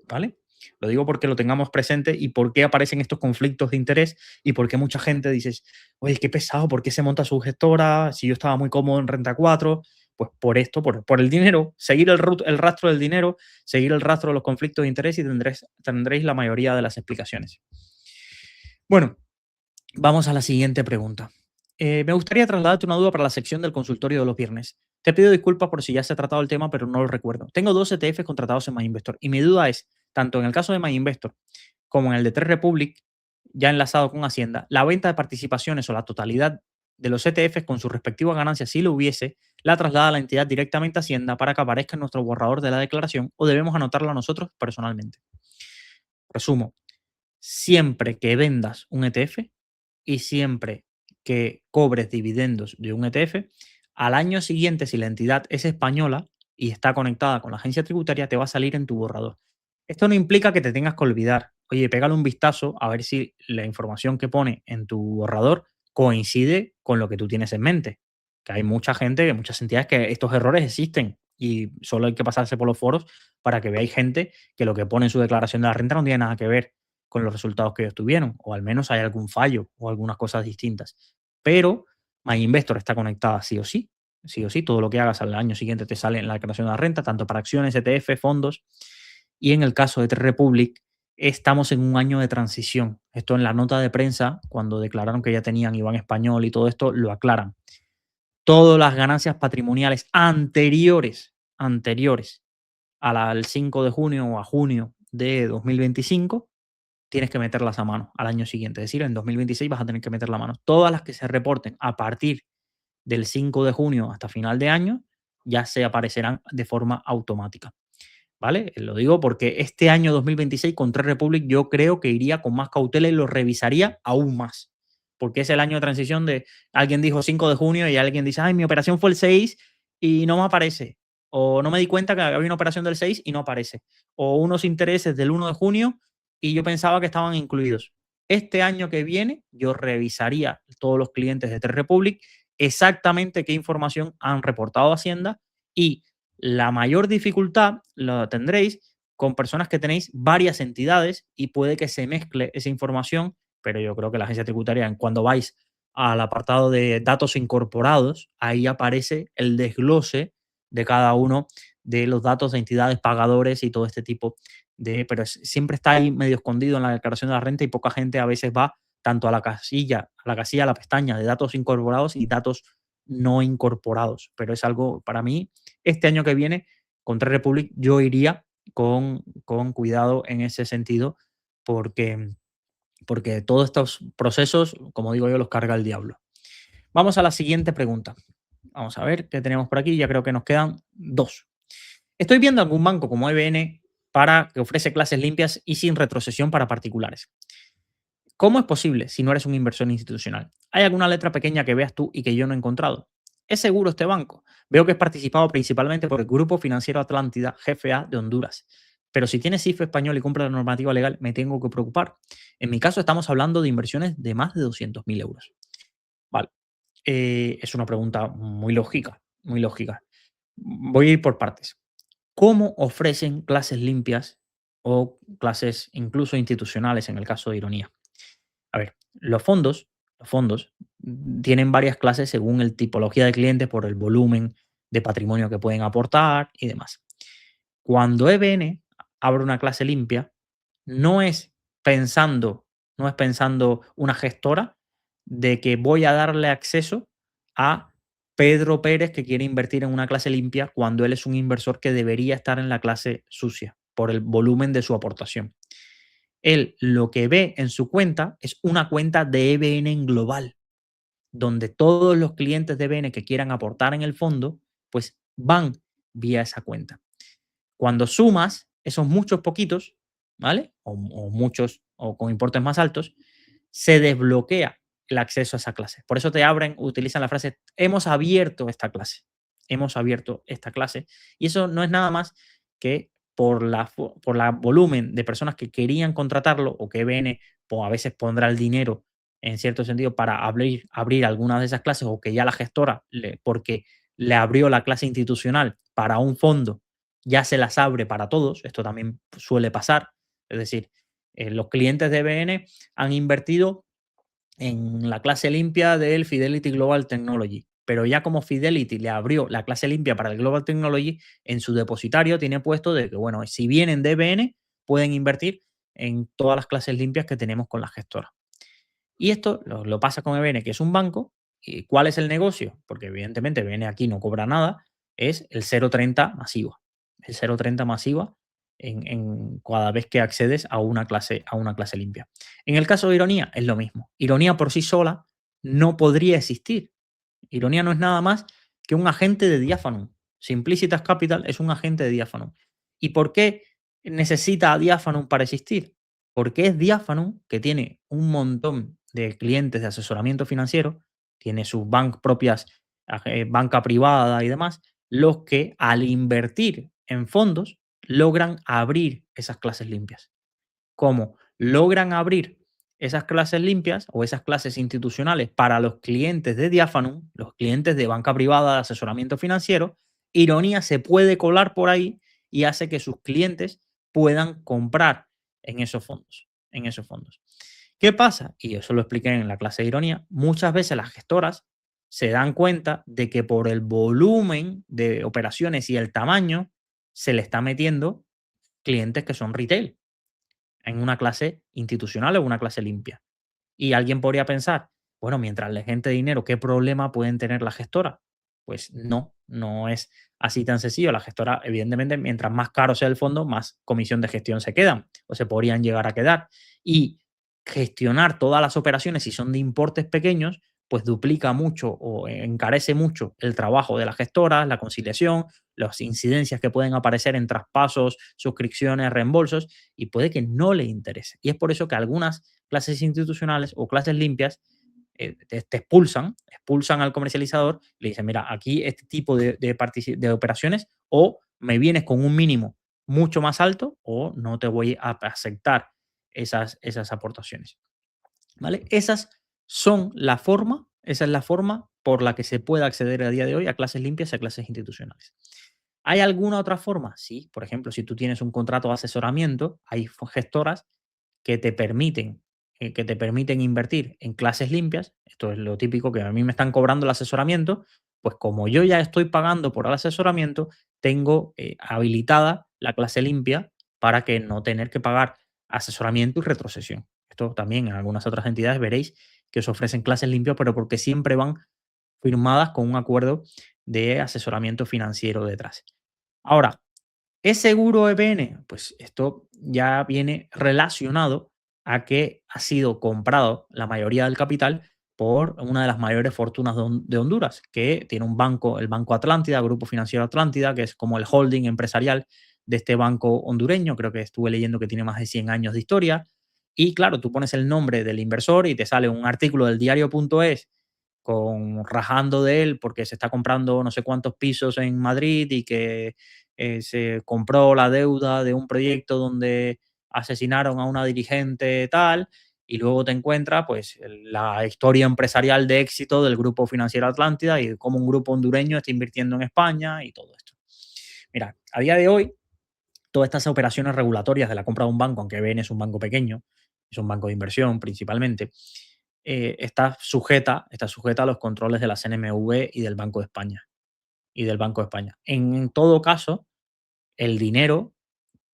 ¿Vale? Lo digo porque lo tengamos presente y por qué aparecen estos conflictos de interés y por qué mucha gente dice, oye, qué pesado, ¿por qué se monta su gestora? Si yo estaba muy cómodo en Renta 4, pues por esto, por el dinero, seguir el rastro del dinero, seguir el rastro de los conflictos de interés y tendréis la mayoría de las explicaciones. Bueno, vamos a la siguiente pregunta. Me gustaría trasladarte una duda para la sección del consultorio de los viernes. Te pido disculpas por si ya se ha tratado el tema, pero no lo recuerdo. Tengo 2 ETFs contratados en MyInvestor y mi duda es, tanto en el caso de MyInvestor como en el de Trade Republic, ya enlazado con Hacienda, la venta de participaciones o la totalidad de los ETFs con sus respectivas ganancias, si lo hubiese, la traslada a la entidad directamente a Hacienda para que aparezca en nuestro borrador de la declaración o debemos anotarla nosotros personalmente. Resumo, siempre que vendas un ETF y siempre que cobres dividendos de un ETF, al año siguiente, si la entidad es española y está conectada con la agencia tributaria, te va a salir en tu borrador. Esto no implica que te tengas que olvidar. Oye, pégale un vistazo a ver si la información que pone en tu borrador coincide con lo que tú tienes en mente. que hay mucha gente, muchas entidades que estos errores existen y solo hay que pasarse por los foros para que veáis gente que lo que pone en su declaración de la renta no tiene nada que ver con los resultados que ellos tuvieron, o al menos hay algún fallo o algunas cosas distintas. Pero MyInvestor está conectada sí o sí, todo lo que hagas al año siguiente te sale en la declaración de la renta, tanto para acciones, ETF, fondos, y en el caso de Trade Republic estamos en un año de transición. Esto en la nota de prensa, cuando declararon que ya tenían IBAN español y todo esto, lo aclaran. Todas las ganancias patrimoniales anteriores al 5 de junio o a junio de 2025, tienes que meterlas a mano al año siguiente. Es decir, en 2026 vas a tener que meter la mano. Todas las que se reporten a partir del 5 de junio hasta final de año ya se aparecerán de forma automática. ¿Vale? Lo digo porque este año 2026 con Trade Republic yo creo que iría con más cautela y lo revisaría aún más. Porque es el año de transición de alguien dijo 5 de junio y alguien dice, ay, mi operación fue el 6 y no me aparece. O no me di cuenta que había una operación del 6 y no aparece. O unos intereses del 1 de junio y yo pensaba que estaban incluidos. Este año que viene yo revisaría todos los clientes de Trade Republic exactamente qué información han reportado a Hacienda y la mayor dificultad la tendréis con personas que tenéis varias entidades y puede que se mezcle esa información, pero yo creo que la agencia tributaria, cuando vais al apartado de datos incorporados, ahí aparece el desglose de cada uno de los datos de entidades, pagadores y todo este tipo de, pero siempre está ahí medio escondido en la declaración de la renta y poca gente a veces va tanto a la pestaña de datos incorporados y datos no incorporados, pero es algo para mí este año que viene, contra Republic, yo iría con cuidado en ese sentido, porque, porque todos estos procesos, como digo yo, los carga el diablo. Vamos a la siguiente pregunta. Vamos a ver qué tenemos por aquí. Ya creo que nos quedan dos. Estoy viendo algún banco como EBN para que ofrece clases limpias y sin retrocesión para particulares. ¿Cómo es posible si no eres un inversor institucional? ¿Hay alguna letra pequeña que veas tú y que yo no he encontrado? ¿Es seguro este banco? Veo que es participado principalmente por el Grupo Financiero Atlántida, GFA de Honduras. Pero si tiene CIF español y cumple la normativa legal, me tengo que preocupar. En mi caso estamos hablando de inversiones de más de 200.000 euros. Vale. Es una pregunta muy lógica, muy lógica. Voy a ir por partes. ¿Cómo ofrecen clases limpias o clases incluso institucionales en el caso de Ironía? A ver, los fondos tienen varias clases según el tipología de cliente por el volumen de patrimonio que pueden aportar y demás. Cuando EBN abre una clase limpia, no es pensando, no es pensando una gestora de que voy a darle acceso a Pedro Pérez que quiere invertir en una clase limpia cuando él es un inversor que debería estar en la clase sucia por el volumen de su aportación. Él lo que ve en su cuenta es una cuenta de EBN en global, donde todos los clientes de EBN que quieran aportar en el fondo, pues van vía esa cuenta. Cuando sumas esos muchos poquitos, ¿vale? O muchos o con importes más altos, se desbloquea el acceso a esa clase. Por eso te abren, utilizan la frase, hemos abierto esta clase. Hemos abierto esta clase. Y eso no es nada más que por la volumen de personas que querían contratarlo o que EBN pues, a veces pondrá el dinero en cierto sentido para abrir algunas de esas clases o que ya la gestora, porque le abrió la clase institucional para un fondo ya se las abre para todos, esto también suele pasar, es decir, los clientes de BN han invertido en la clase limpia del Fidelity Global Technology, pero ya como Fidelity le abrió la clase limpia para el Global Technology, en su depositario tiene puesto de que, bueno, si vienen de BN, pueden invertir en todas las clases limpias que tenemos con la gestora. Y esto lo pasa con EBN, que es un banco. ¿Y cuál es el negocio? Porque evidentemente EBN aquí no cobra nada, es el 0,30 masiva. El 0,30 masiva en cada vez que accedes a una clase limpia. En el caso de Ironía es lo mismo. Ironía por sí sola no podría existir. Ironía no es nada más que un agente de Diafanum. Simplicitas Capital es un agente de Diafanum. ¿Y por qué necesita a Diafanum para existir? Porque es Diafanum que tiene un montón de clientes de asesoramiento financiero, tiene sus propias, banca privada y demás, los que al invertir en fondos logran abrir esas clases limpias. ¿Cómo? Logran abrir esas clases limpias o esas clases institucionales para los clientes de Diafanum, los clientes de banca privada de asesoramiento financiero, Ironía se puede colar por ahí y hace que sus clientes puedan comprar en esos fondos, en esos fondos. ¿Qué pasa? Y eso lo expliqué en la clase de Ironía. Muchas veces las gestoras se dan cuenta de que por el volumen de operaciones y el tamaño se le está metiendo clientes que son retail en una clase institucional o una clase limpia. Y alguien podría pensar, bueno, mientras le gente dinero, ¿qué problema pueden tener la gestora? Pues no, no es así tan sencillo. La gestora, evidentemente, mientras más caro sea el fondo, más comisión de gestión se quedan o se podrían llegar a quedar. Y gestionar todas las operaciones, si son de importes pequeños, pues duplica mucho o encarece mucho el trabajo de la gestora, la conciliación, las incidencias que pueden aparecer en traspasos, suscripciones, reembolsos, y puede que no le interese. Y es por eso que algunas clases institucionales o clases limpias te expulsan al comercializador, le dicen, mira, aquí este tipo de operaciones o me vienes con un mínimo mucho más alto o no te voy a aceptar esas aportaciones. ¿Vale? Esa es la forma por la que se puede acceder a día de hoy a clases limpias y a clases institucionales. ¿Hay alguna otra forma? Sí, por ejemplo, si tú tienes un contrato de asesoramiento, hay gestoras que te permiten invertir en clases limpias. Esto es lo típico, que a mí me están cobrando el asesoramiento, pues como yo ya estoy pagando por el asesoramiento, tengo habilitada la clase limpia para que no tener que pagar asesoramiento y retrocesión. Esto también en algunas otras entidades veréis que os ofrecen clases limpias, pero porque siempre van firmadas con un acuerdo de asesoramiento financiero detrás. Ahora, ¿es seguro EPN? Pues esto ya viene relacionado a que ha sido comprado la mayoría del capital por una de las mayores fortunas de Honduras, que tiene un banco, el Banco Atlántida, Grupo Financiero Atlántida, que es como el holding empresarial de este banco hondureño. Creo que estuve leyendo que tiene más de 100 años de historia. Y claro, tú pones el nombre del inversor y te sale un artículo del diario.es rajando de él porque se está comprando no sé cuántos pisos en Madrid y que se compró la deuda de un proyecto donde asesinaron a una dirigente tal, y luego te encuentras pues la historia empresarial de éxito del Grupo Financiero Atlántida y cómo un grupo hondureño está invirtiendo en España y todo esto. Mira, a día de hoy, todas estas operaciones regulatorias de la compra de un banco, aunque BN es un banco pequeño, es un banco de inversión principalmente, está sujeta a los controles de la CNMV y del Banco de España. En todo caso, el dinero,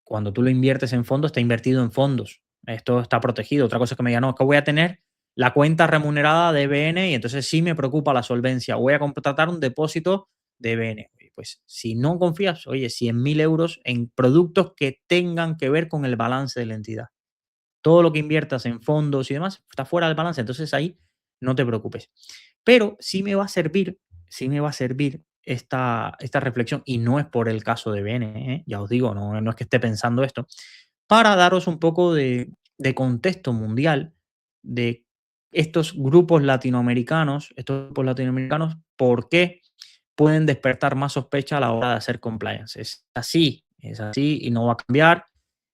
cuando tú lo inviertes en fondos, está invertido en fondos. Esto está protegido. Otra cosa es que me digan, no, es que voy a tener la cuenta remunerada de EBN y entonces sí me preocupa la solvencia. Voy a contratar un depósito de EBN. Pues si no confías, oye, 100.000 euros en productos que tengan que ver con el balance de la entidad. Todo lo que inviertas en fondos y demás está fuera del balance, entonces ahí no te preocupes. Pero sí me va a servir esta reflexión, y no es por el caso de BN, ya os digo, no es que esté pensando esto, para daros un poco de contexto mundial de estos grupos latinoamericanos, por qué pueden despertar más sospecha a la hora de hacer compliance. Es así y no va a cambiar.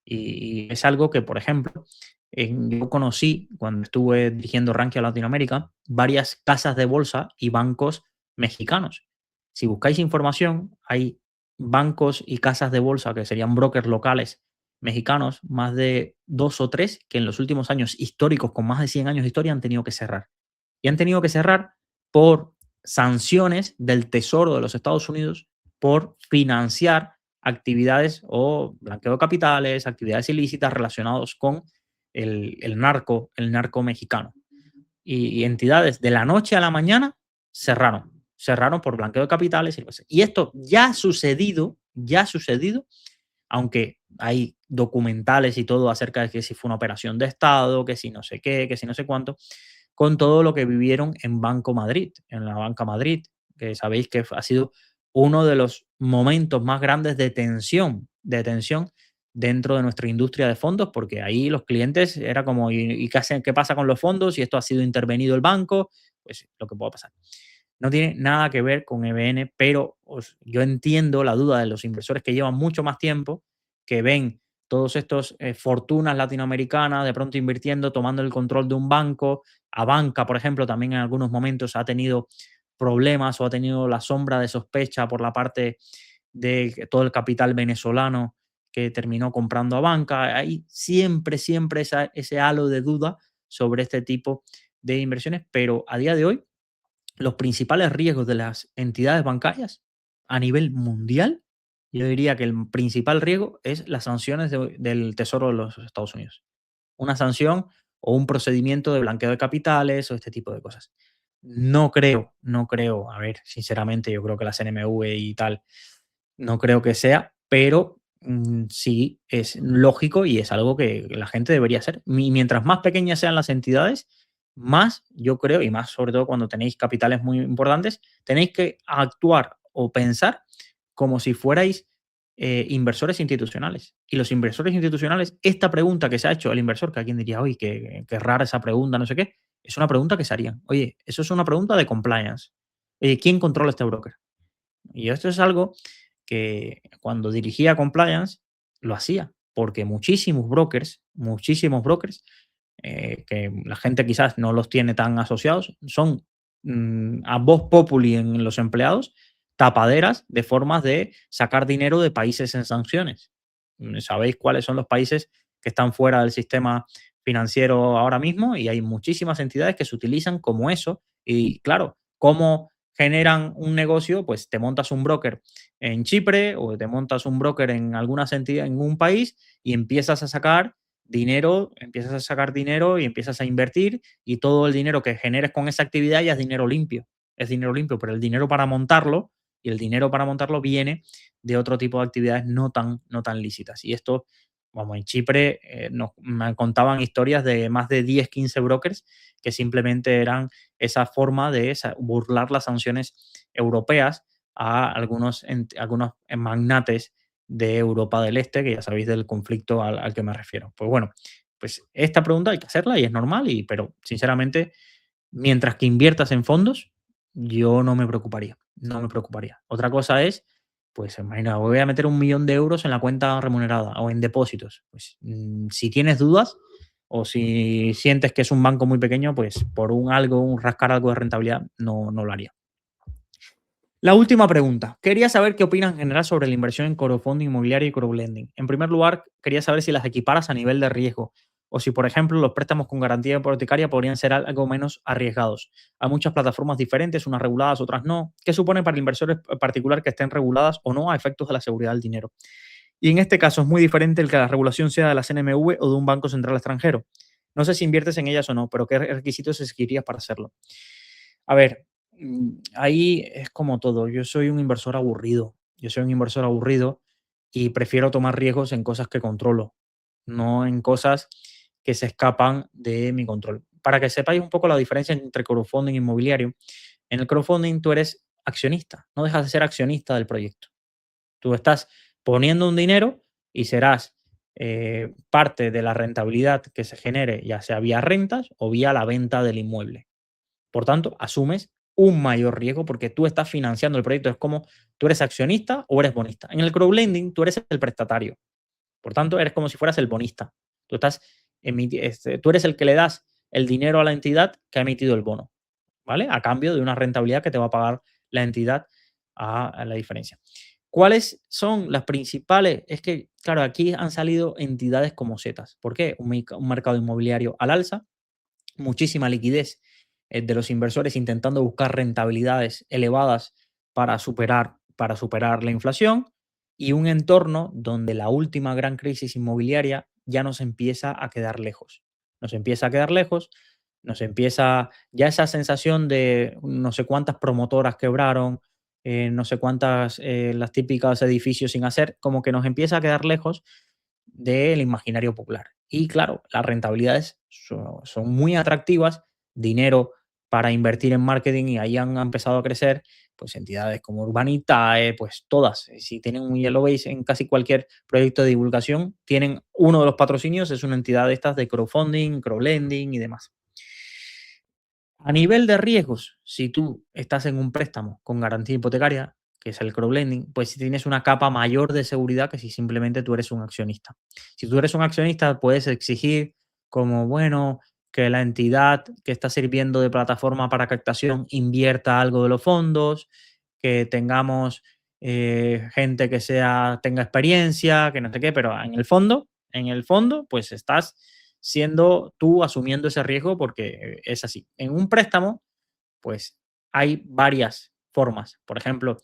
Y es algo que, por ejemplo, yo conocí cuando estuve dirigiendo Rankia Latinoamérica varias casas de bolsa y bancos mexicanos. Si buscáis información, hay bancos y casas de bolsa que serían brokers locales mexicanos, más de dos o tres, que en los últimos años históricos, con más de 100 años de historia, han tenido que cerrar. Y han tenido que cerrar por sanciones del Tesoro de los Estados Unidos por financiar actividades o blanqueo de capitales, actividades ilícitas relacionadas con el narco mexicano. Y entidades de la noche a la mañana cerraron por blanqueo de capitales. Y esto ya ha sucedido, aunque hay documentales y todo acerca de que si fue una operación de Estado, que si no sé qué, que si no sé cuánto, con todo lo que vivieron en Banco Madrid, en la Banca Madrid, que sabéis que ha sido uno de los momentos más grandes de tensión dentro de nuestra industria de fondos, porque ahí los clientes era como, ¿y qué pasa con los fondos? Y esto ha sido intervenido el banco, pues lo que pueda pasar. No tiene nada que ver con EBN, pero yo entiendo la duda de los inversores que llevan mucho más tiempo, que ven todos estos fortunas latinoamericanas de pronto invirtiendo, tomando el control de un banco. Abanca, por ejemplo, también en algunos momentos ha tenido problemas o ha tenido la sombra de sospecha por la parte de todo el capital venezolano que terminó comprando a banca. Hay siempre, siempre ese halo de duda sobre este tipo de inversiones, pero a día de hoy los principales riesgos de las entidades bancarias a nivel mundial, yo diría que el principal riesgo es las sanciones del Tesoro de los Estados Unidos. Una sanción o un procedimiento de blanqueo de capitales o este tipo de cosas. No creo, a ver, sinceramente, yo creo que la CNMV y tal, no creo que sea, pero sí es lógico y es algo que la gente debería hacer. Mientras más pequeñas sean las entidades, más yo creo, y más sobre todo cuando tenéis capitales muy importantes, tenéis que actuar o pensar como si fuerais inversores institucionales. Y los inversores institucionales, esta pregunta que se ha hecho el inversor, que alguien diría, oye, qué rara esa pregunta, no sé qué, es una pregunta que se harían. Oye, eso es una pregunta de compliance. Oye, ¿quién controla este broker? Y esto es algo que cuando dirigía compliance lo hacía, porque muchísimos brokers, que la gente quizás no los tiene tan asociados, son a voz populi en los empleados, tapaderas de formas de sacar dinero de países en sanciones. Sabéis cuáles son los países que están fuera del sistema financiero ahora mismo y hay muchísimas entidades que se utilizan como eso. Y claro, ¿cómo generan un negocio? Pues te montas un broker en Chipre o te montas un broker en alguna entidad en un país y empiezas a sacar dinero y empiezas a invertir y todo el dinero que generes con esa actividad ya es dinero limpio, pero el dinero para montarlo y el dinero para montarlo viene de otro tipo de actividades no tan lícitas. Y esto, vamos, en Chipre me contaban historias de más de 10 15 brokers que simplemente eran esa forma de burlar las sanciones europeas a algunos magnates de Europa del Este, que ya sabéis del conflicto al que me refiero. Pues bueno, pues esta pregunta hay que hacerla y es normal, pero sinceramente, mientras que inviertas en fondos, yo no me preocuparía. Otra cosa es, pues imagina, voy a meter 1 millón de euros en la cuenta remunerada o en depósitos. Pues si tienes dudas o si sientes que es un banco muy pequeño, pues por un rascar algo de rentabilidad, no lo haría. La última pregunta. Quería saber qué opinas en general sobre la inversión en crowdfunding inmobiliario y crowdlending. En primer lugar, quería saber si las equiparas a nivel de riesgo o si, por ejemplo, los préstamos con garantía hipotecaria podrían ser algo menos arriesgados. Hay muchas plataformas diferentes, unas reguladas, otras no. ¿Qué supone para el inversor en particular que estén reguladas o no a efectos de la seguridad del dinero? Y en este caso es muy diferente el que la regulación sea de la CNMV o de un banco central extranjero. No sé si inviertes en ellas o no, pero ¿qué requisitos exigirías para hacerlo? A ver, ahí es como todo. Yo soy un inversor aburrido. Yo soy un inversor aburrido y prefiero tomar riesgos en cosas que controlo, no en cosas que se escapan de mi control. Para que sepáis un poco la diferencia entre crowdfunding e inmobiliario, en el crowdfunding tú eres accionista, no dejas de ser accionista del proyecto. Tú estás poniendo un dinero y serás parte de la rentabilidad que se genere, ya sea vía rentas o vía la venta del inmueble. Por tanto, asumes un mayor riesgo porque tú estás financiando el proyecto. Es como tú eres accionista o eres bonista. En el crowdlending tú eres el prestatario. Por tanto, eres como si fueras el bonista. Tú eres el que le das el dinero a la entidad que ha emitido el bono, ¿vale? A cambio de una rentabilidad que te va a pagar la entidad a la diferencia. ¿Cuáles son las principales? Es que, claro, aquí han salido entidades como Zetas. ¿Por qué? Un mercado inmobiliario al alza, muchísima liquidez de los inversores intentando buscar rentabilidades elevadas para superar la inflación y un entorno donde la última gran crisis inmobiliaria ya nos empieza a quedar lejos. Nos empieza a quedar lejos, nos empieza ya esa sensación de no sé cuántas promotoras quebraron, no sé cuántas, las típicas edificios sin hacer, como que nos empieza a quedar lejos del imaginario popular. Y claro, las rentabilidades son muy atractivas, dinero para invertir en marketing y ahí han empezado a crecer pues entidades como Urbanitae, pues todas. Si tienen, ya lo veis en casi cualquier proyecto de divulgación, tienen uno de los patrocinios, es una entidad de estas de crowdfunding, crowdlending y demás. A nivel de riesgos, si tú estás en un préstamo con garantía hipotecaria, que es el crowdlending, pues si tienes una capa mayor de seguridad que si simplemente tú eres un accionista. Si tú eres un accionista, puedes exigir como, bueno, que la entidad que está sirviendo de plataforma para captación invierta algo de los fondos, que tengamos gente que tenga experiencia, que no sé qué, pero en el fondo, pues estás siendo tú asumiendo ese riesgo porque es así. En un préstamo, pues hay varias formas. Por ejemplo,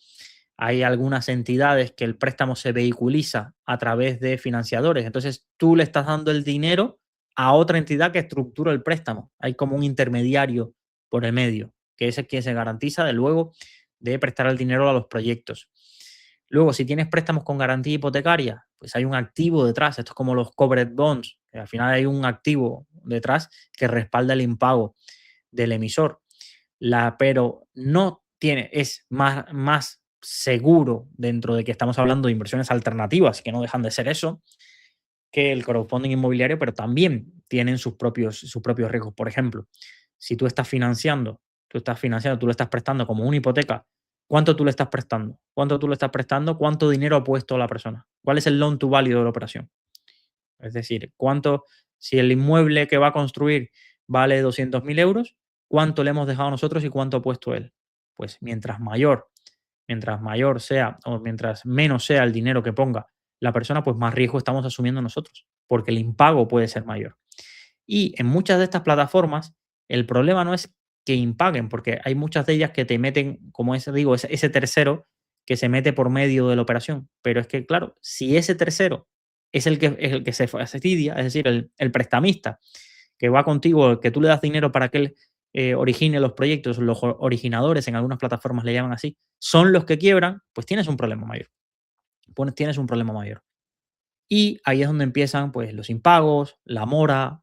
hay algunas entidades que el préstamo se vehiculiza a través de financiadores. Entonces, tú le estás dando el dinero a otra entidad que estructura el préstamo. Hay como un intermediario por el medio, que es el que se garantiza de luego de prestar el dinero a los proyectos. Luego, si tienes préstamos con garantía hipotecaria, pues hay un activo detrás. Esto es como los covered bonds, que al final hay un activo detrás que respalda el impago del emisor. Pero no tiene, es más seguro dentro de que estamos hablando de inversiones alternativas, que no dejan de ser eso, que el crowdfunding inmobiliario, pero también tienen sus propios riesgos. Por ejemplo, si tú le estás prestando como una hipoteca, ¿cuánto tú le estás prestando? ¿Cuánto tú le estás prestando? ¿Cuánto dinero ha puesto la persona? ¿Cuál es el loan to value de la operación? Es decir, si el inmueble que va a construir vale 200.000 euros, ¿cuánto le hemos dejado nosotros y cuánto ha puesto él? Pues mientras mayor sea o mientras menos sea el dinero que ponga la persona, pues más riesgo estamos asumiendo nosotros, porque el impago puede ser mayor. Y en muchas de estas plataformas, el problema no es que impaguen, porque hay muchas de ellas que te meten, como digo, ese tercero que se mete por medio de la operación. Pero es que, claro, si ese tercero es el que se fastidia, es decir, el prestamista que va contigo, que tú le das dinero para que él origine los proyectos, los originadores en algunas plataformas le llaman así, son los que quiebran, pues tienes un problema mayor. Tienes un problema mayor. Y ahí es donde empiezan pues, los impagos, la mora,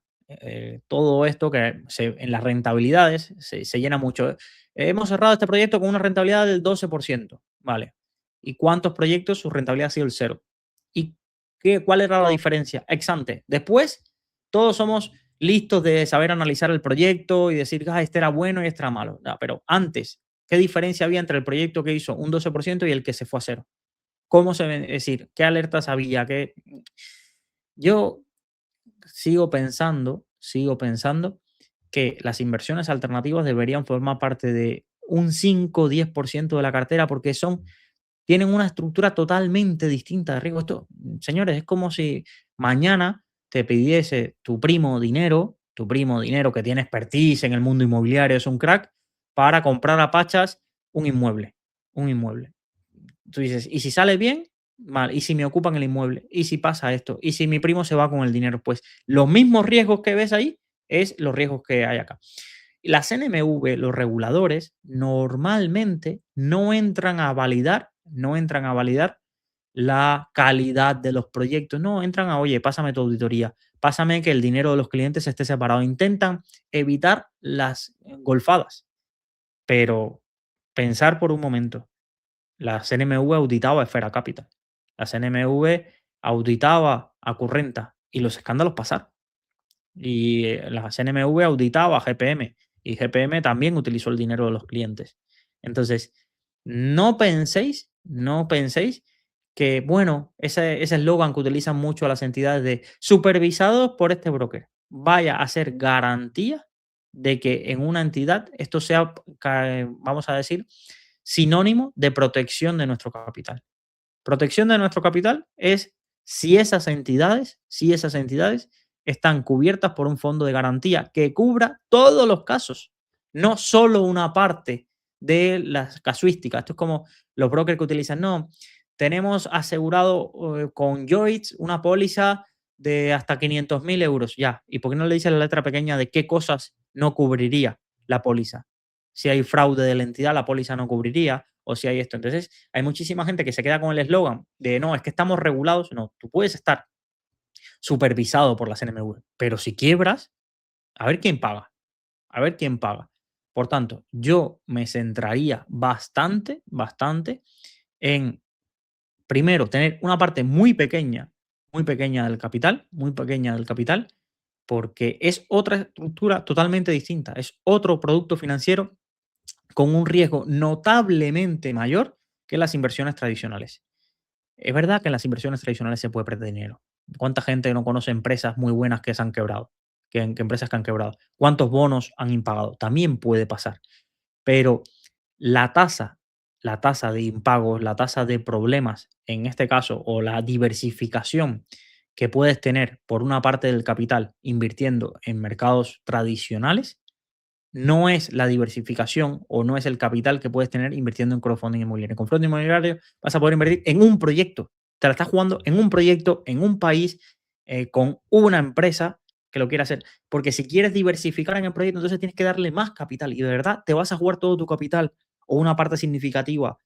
todo esto que en las rentabilidades se llena mucho. Hemos cerrado este proyecto con una rentabilidad del 12%. Vale. ¿Y cuántos proyectos su rentabilidad ha sido el cero? ¿Y cuál era la diferencia? Ex ante. Después, todos somos listos de saber analizar el proyecto y decir, este era bueno y este era malo. No, pero antes, ¿qué diferencia había entre el proyecto que hizo un 12% y el que se fue a cero? ¿Cómo se ven? Es decir, ¿qué alertas había? Yo sigo pensando que las inversiones alternativas deberían formar parte de un 5 o 10% de la cartera porque tienen una estructura totalmente distinta de riesgo. Esto, señores, es como si mañana te pidiese tu primo dinero que tiene expertise en el mundo inmobiliario, es un crack, para comprar a pachas un inmueble. Tú dices, ¿y si sale bien? Mal. ¿Y si me ocupan el inmueble? ¿Y si pasa esto? ¿Y si mi primo se va con el dinero? Pues los mismos riesgos que ves ahí es los riesgos que hay acá. Las NMV, los reguladores, normalmente no entran a validar la calidad de los proyectos. No, entran oye, pásame tu auditoría, pásame que el dinero de los clientes esté separado. Intentan evitar las golfadas, pero pensar por un momento la CNMV auditaba a Esfera Capital. La CNMV auditaba a Currenta y los escándalos pasaron. Y la CNMV auditaba a GPM y GPM también utilizó el dinero de los clientes. Entonces, no penséis que, bueno, ese eslogan que utilizan mucho las entidades de supervisados por este broker vaya a ser garantía de que en una entidad esto sea, vamos a decir, sinónimo de protección de nuestro capital. Protección de nuestro capital es si esas entidades están cubiertas por un fondo de garantía que cubra todos los casos, no solo una parte de las casuísticas. Esto es como los brokers que utilizan, no, tenemos asegurado con Lloyds una póliza de hasta 500.000 euros, ya. ¿Y por qué no le dice la letra pequeña de qué cosas no cubriría la póliza? Si hay fraude de la entidad, la póliza no cubriría, o si hay esto. Entonces, hay muchísima gente que se queda con el eslogan de no, es que estamos regulados. No, tú puedes estar supervisado por la CNMV, pero si quiebras, a ver quién paga, a ver quién paga. Por tanto, yo me centraría bastante, bastante en, primero, tener una parte muy pequeña del capital, muy pequeña del capital, porque es otra estructura totalmente distinta, es otro producto financiero con un riesgo notablemente mayor que en las inversiones tradicionales. Es verdad que en las inversiones tradicionales se puede perder dinero. ¿Cuánta gente no conoce empresas muy buenas que se han quebrado? Que empresas que han quebrado. ¿Cuántos bonos han impagado? También puede pasar. Pero la tasa, la tasa de impagos, la tasa de problemas, en este caso, o la diversificación que puedes tener por una parte del capital invirtiendo en mercados tradicionales, no es la diversificación o no es el capital que puedes tener invirtiendo en crowdfunding inmobiliario. Con crowdfunding inmobiliario vas a poder invertir en un proyecto. Te la estás jugando en un proyecto, en un país, con una empresa que lo quiera hacer. Porque si quieres diversificar en el proyecto, entonces tienes que darle más capital. Y de verdad te vas a jugar todo tu capital o una parte significativa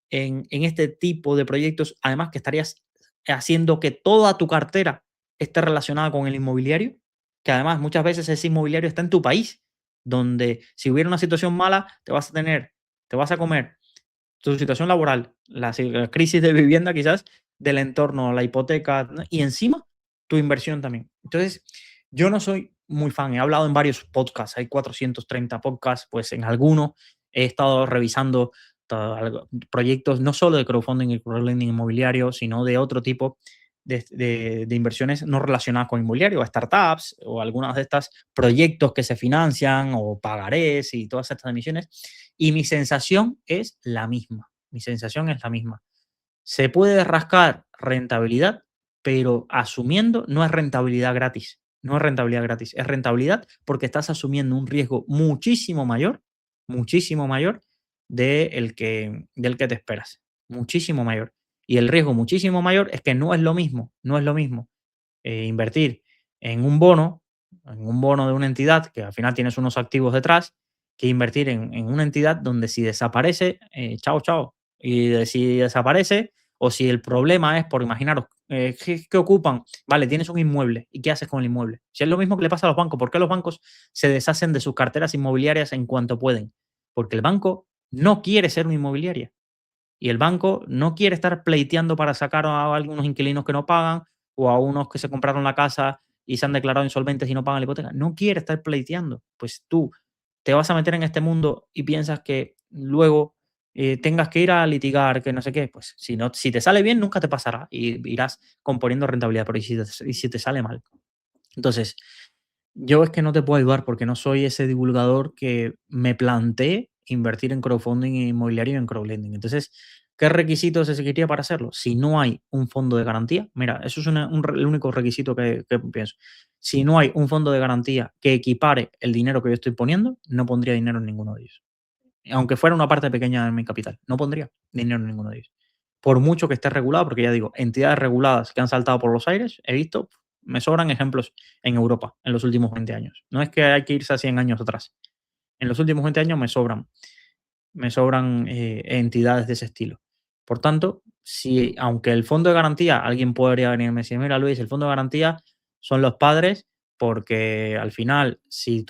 en este tipo de proyectos. Además que estarías haciendo que toda tu cartera esté relacionada con el inmobiliario. Que además muchas veces ese inmobiliario está en tu país donde si hubiera una situación mala, te vas a comer tu situación laboral, la crisis de vivienda quizás, del entorno, la hipoteca, ¿no? Y encima tu inversión también. Entonces, yo no soy muy fan, he hablado en varios podcasts, hay 430 podcasts, pues en algunos he estado revisando proyectos no solo de crowdfunding y crowdlending inmobiliario, sino de otro tipo de inversiones no relacionadas con inmobiliario, startups o algunas de estas proyectos que se financian o pagarés y todas estas emisiones. Y mi sensación es la misma. Mi sensación es la misma. Se puede rascar rentabilidad, pero asumiendo no es rentabilidad gratis. No es rentabilidad gratis, es rentabilidad porque estás asumiendo un riesgo muchísimo mayor del que te esperas. Muchísimo mayor. Y el riesgo muchísimo mayor es que no es lo mismo invertir en un bono de una entidad que al final tienes unos activos detrás, que invertir en una entidad donde si desaparece, chao, chao. Y si desaparece, o si el problema es, por imaginaros, ¿qué ocupan? Vale, tienes un inmueble. ¿Y qué haces con el inmueble? Si es lo mismo que le pasa a los bancos, ¿por qué los bancos se deshacen de sus carteras inmobiliarias en cuanto pueden? Porque el banco no quiere ser una inmobiliaria. Y el banco no quiere estar pleiteando para sacar a algunos inquilinos que no pagan o a unos que se compraron la casa y se han declarado insolventes y no pagan la hipoteca. No quiere estar pleiteando. Pues tú te vas a meter en este mundo y piensas que luego tengas que ir a litigar, que no sé qué. Pues si, no, si te sale bien, nunca te pasará y irás componiendo rentabilidad. Pero y si te sale mal? Entonces, yo es que no te puedo ayudar porque no soy ese divulgador que me plantee invertir en crowdfunding inmobiliario y en crowdlending. Entonces, ¿qué requisitos se seguiría para hacerlo? Si no hay un fondo de garantía, mira, eso es el único requisito que pienso. Si no hay un fondo de garantía que equipare el dinero que yo estoy poniendo, no pondría dinero en ninguno de ellos. Aunque fuera una parte pequeña de mi capital, no pondría dinero en ninguno de ellos. Por mucho que esté regulado, porque ya digo, entidades reguladas que han saltado por los aires, he visto, me sobran ejemplos en Europa en los últimos 20 años. No es que hay que irse a 100 años atrás. En los últimos 20 años me sobran entidades de ese estilo. Por tanto, si aunque el fondo de garantía, alguien podría venirme y decir, mira Luis, el fondo de garantía son los padres porque al final, si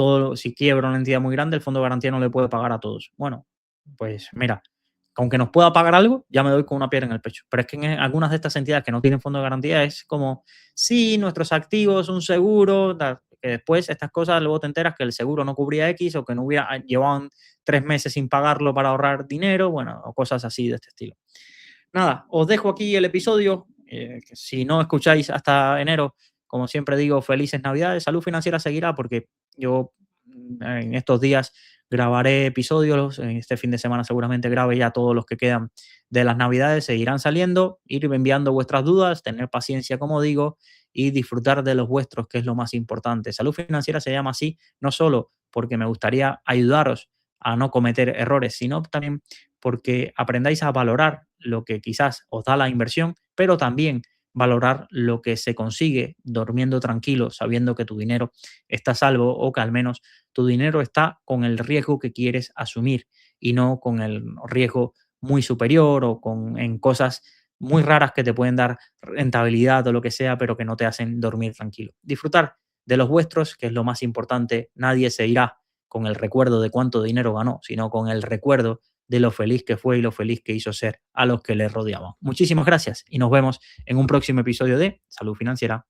quiebra una entidad muy grande, el fondo de garantía no le puede pagar a todos. Bueno, pues mira, aunque nos pueda pagar algo, ya me doy con una piedra en el pecho. Pero es que en algunas de estas entidades que no tienen fondo de garantía es como, sí, nuestros activos, un seguro, que después estas cosas luego te enteras que el seguro no cubría X o que no hubiera, llevaban 3 meses sin pagarlo para ahorrar dinero, bueno, o cosas así de este estilo. Nada, os dejo aquí el episodio. Que si no escucháis hasta enero, como siempre digo, felices Navidades. Salud Financiera seguirá porque yo en estos días grabaré episodios. En este fin de semana seguramente grabe ya todos los que quedan de las Navidades. Seguirán saliendo, ir enviando vuestras dudas, tener paciencia, como digo, y disfrutar de los vuestros, que es lo más importante. Salud Financiera se llama así, no solo porque me gustaría ayudaros a no cometer errores, sino también porque aprendáis a valorar lo que quizás os da la inversión, pero también valorar lo que se consigue durmiendo tranquilo, sabiendo que tu dinero está a salvo o que al menos tu dinero está con el riesgo que quieres asumir y no con el riesgo muy superior o en cosas muy raras que te pueden dar rentabilidad o lo que sea, pero que no te hacen dormir tranquilo. Disfrutar de los vuestros, que es lo más importante. Nadie se irá con el recuerdo de cuánto dinero ganó, sino con el recuerdo de lo feliz que fue y lo feliz que hizo ser a los que le rodeaban. Muchísimas gracias y nos vemos en un próximo episodio de Salud Financiera.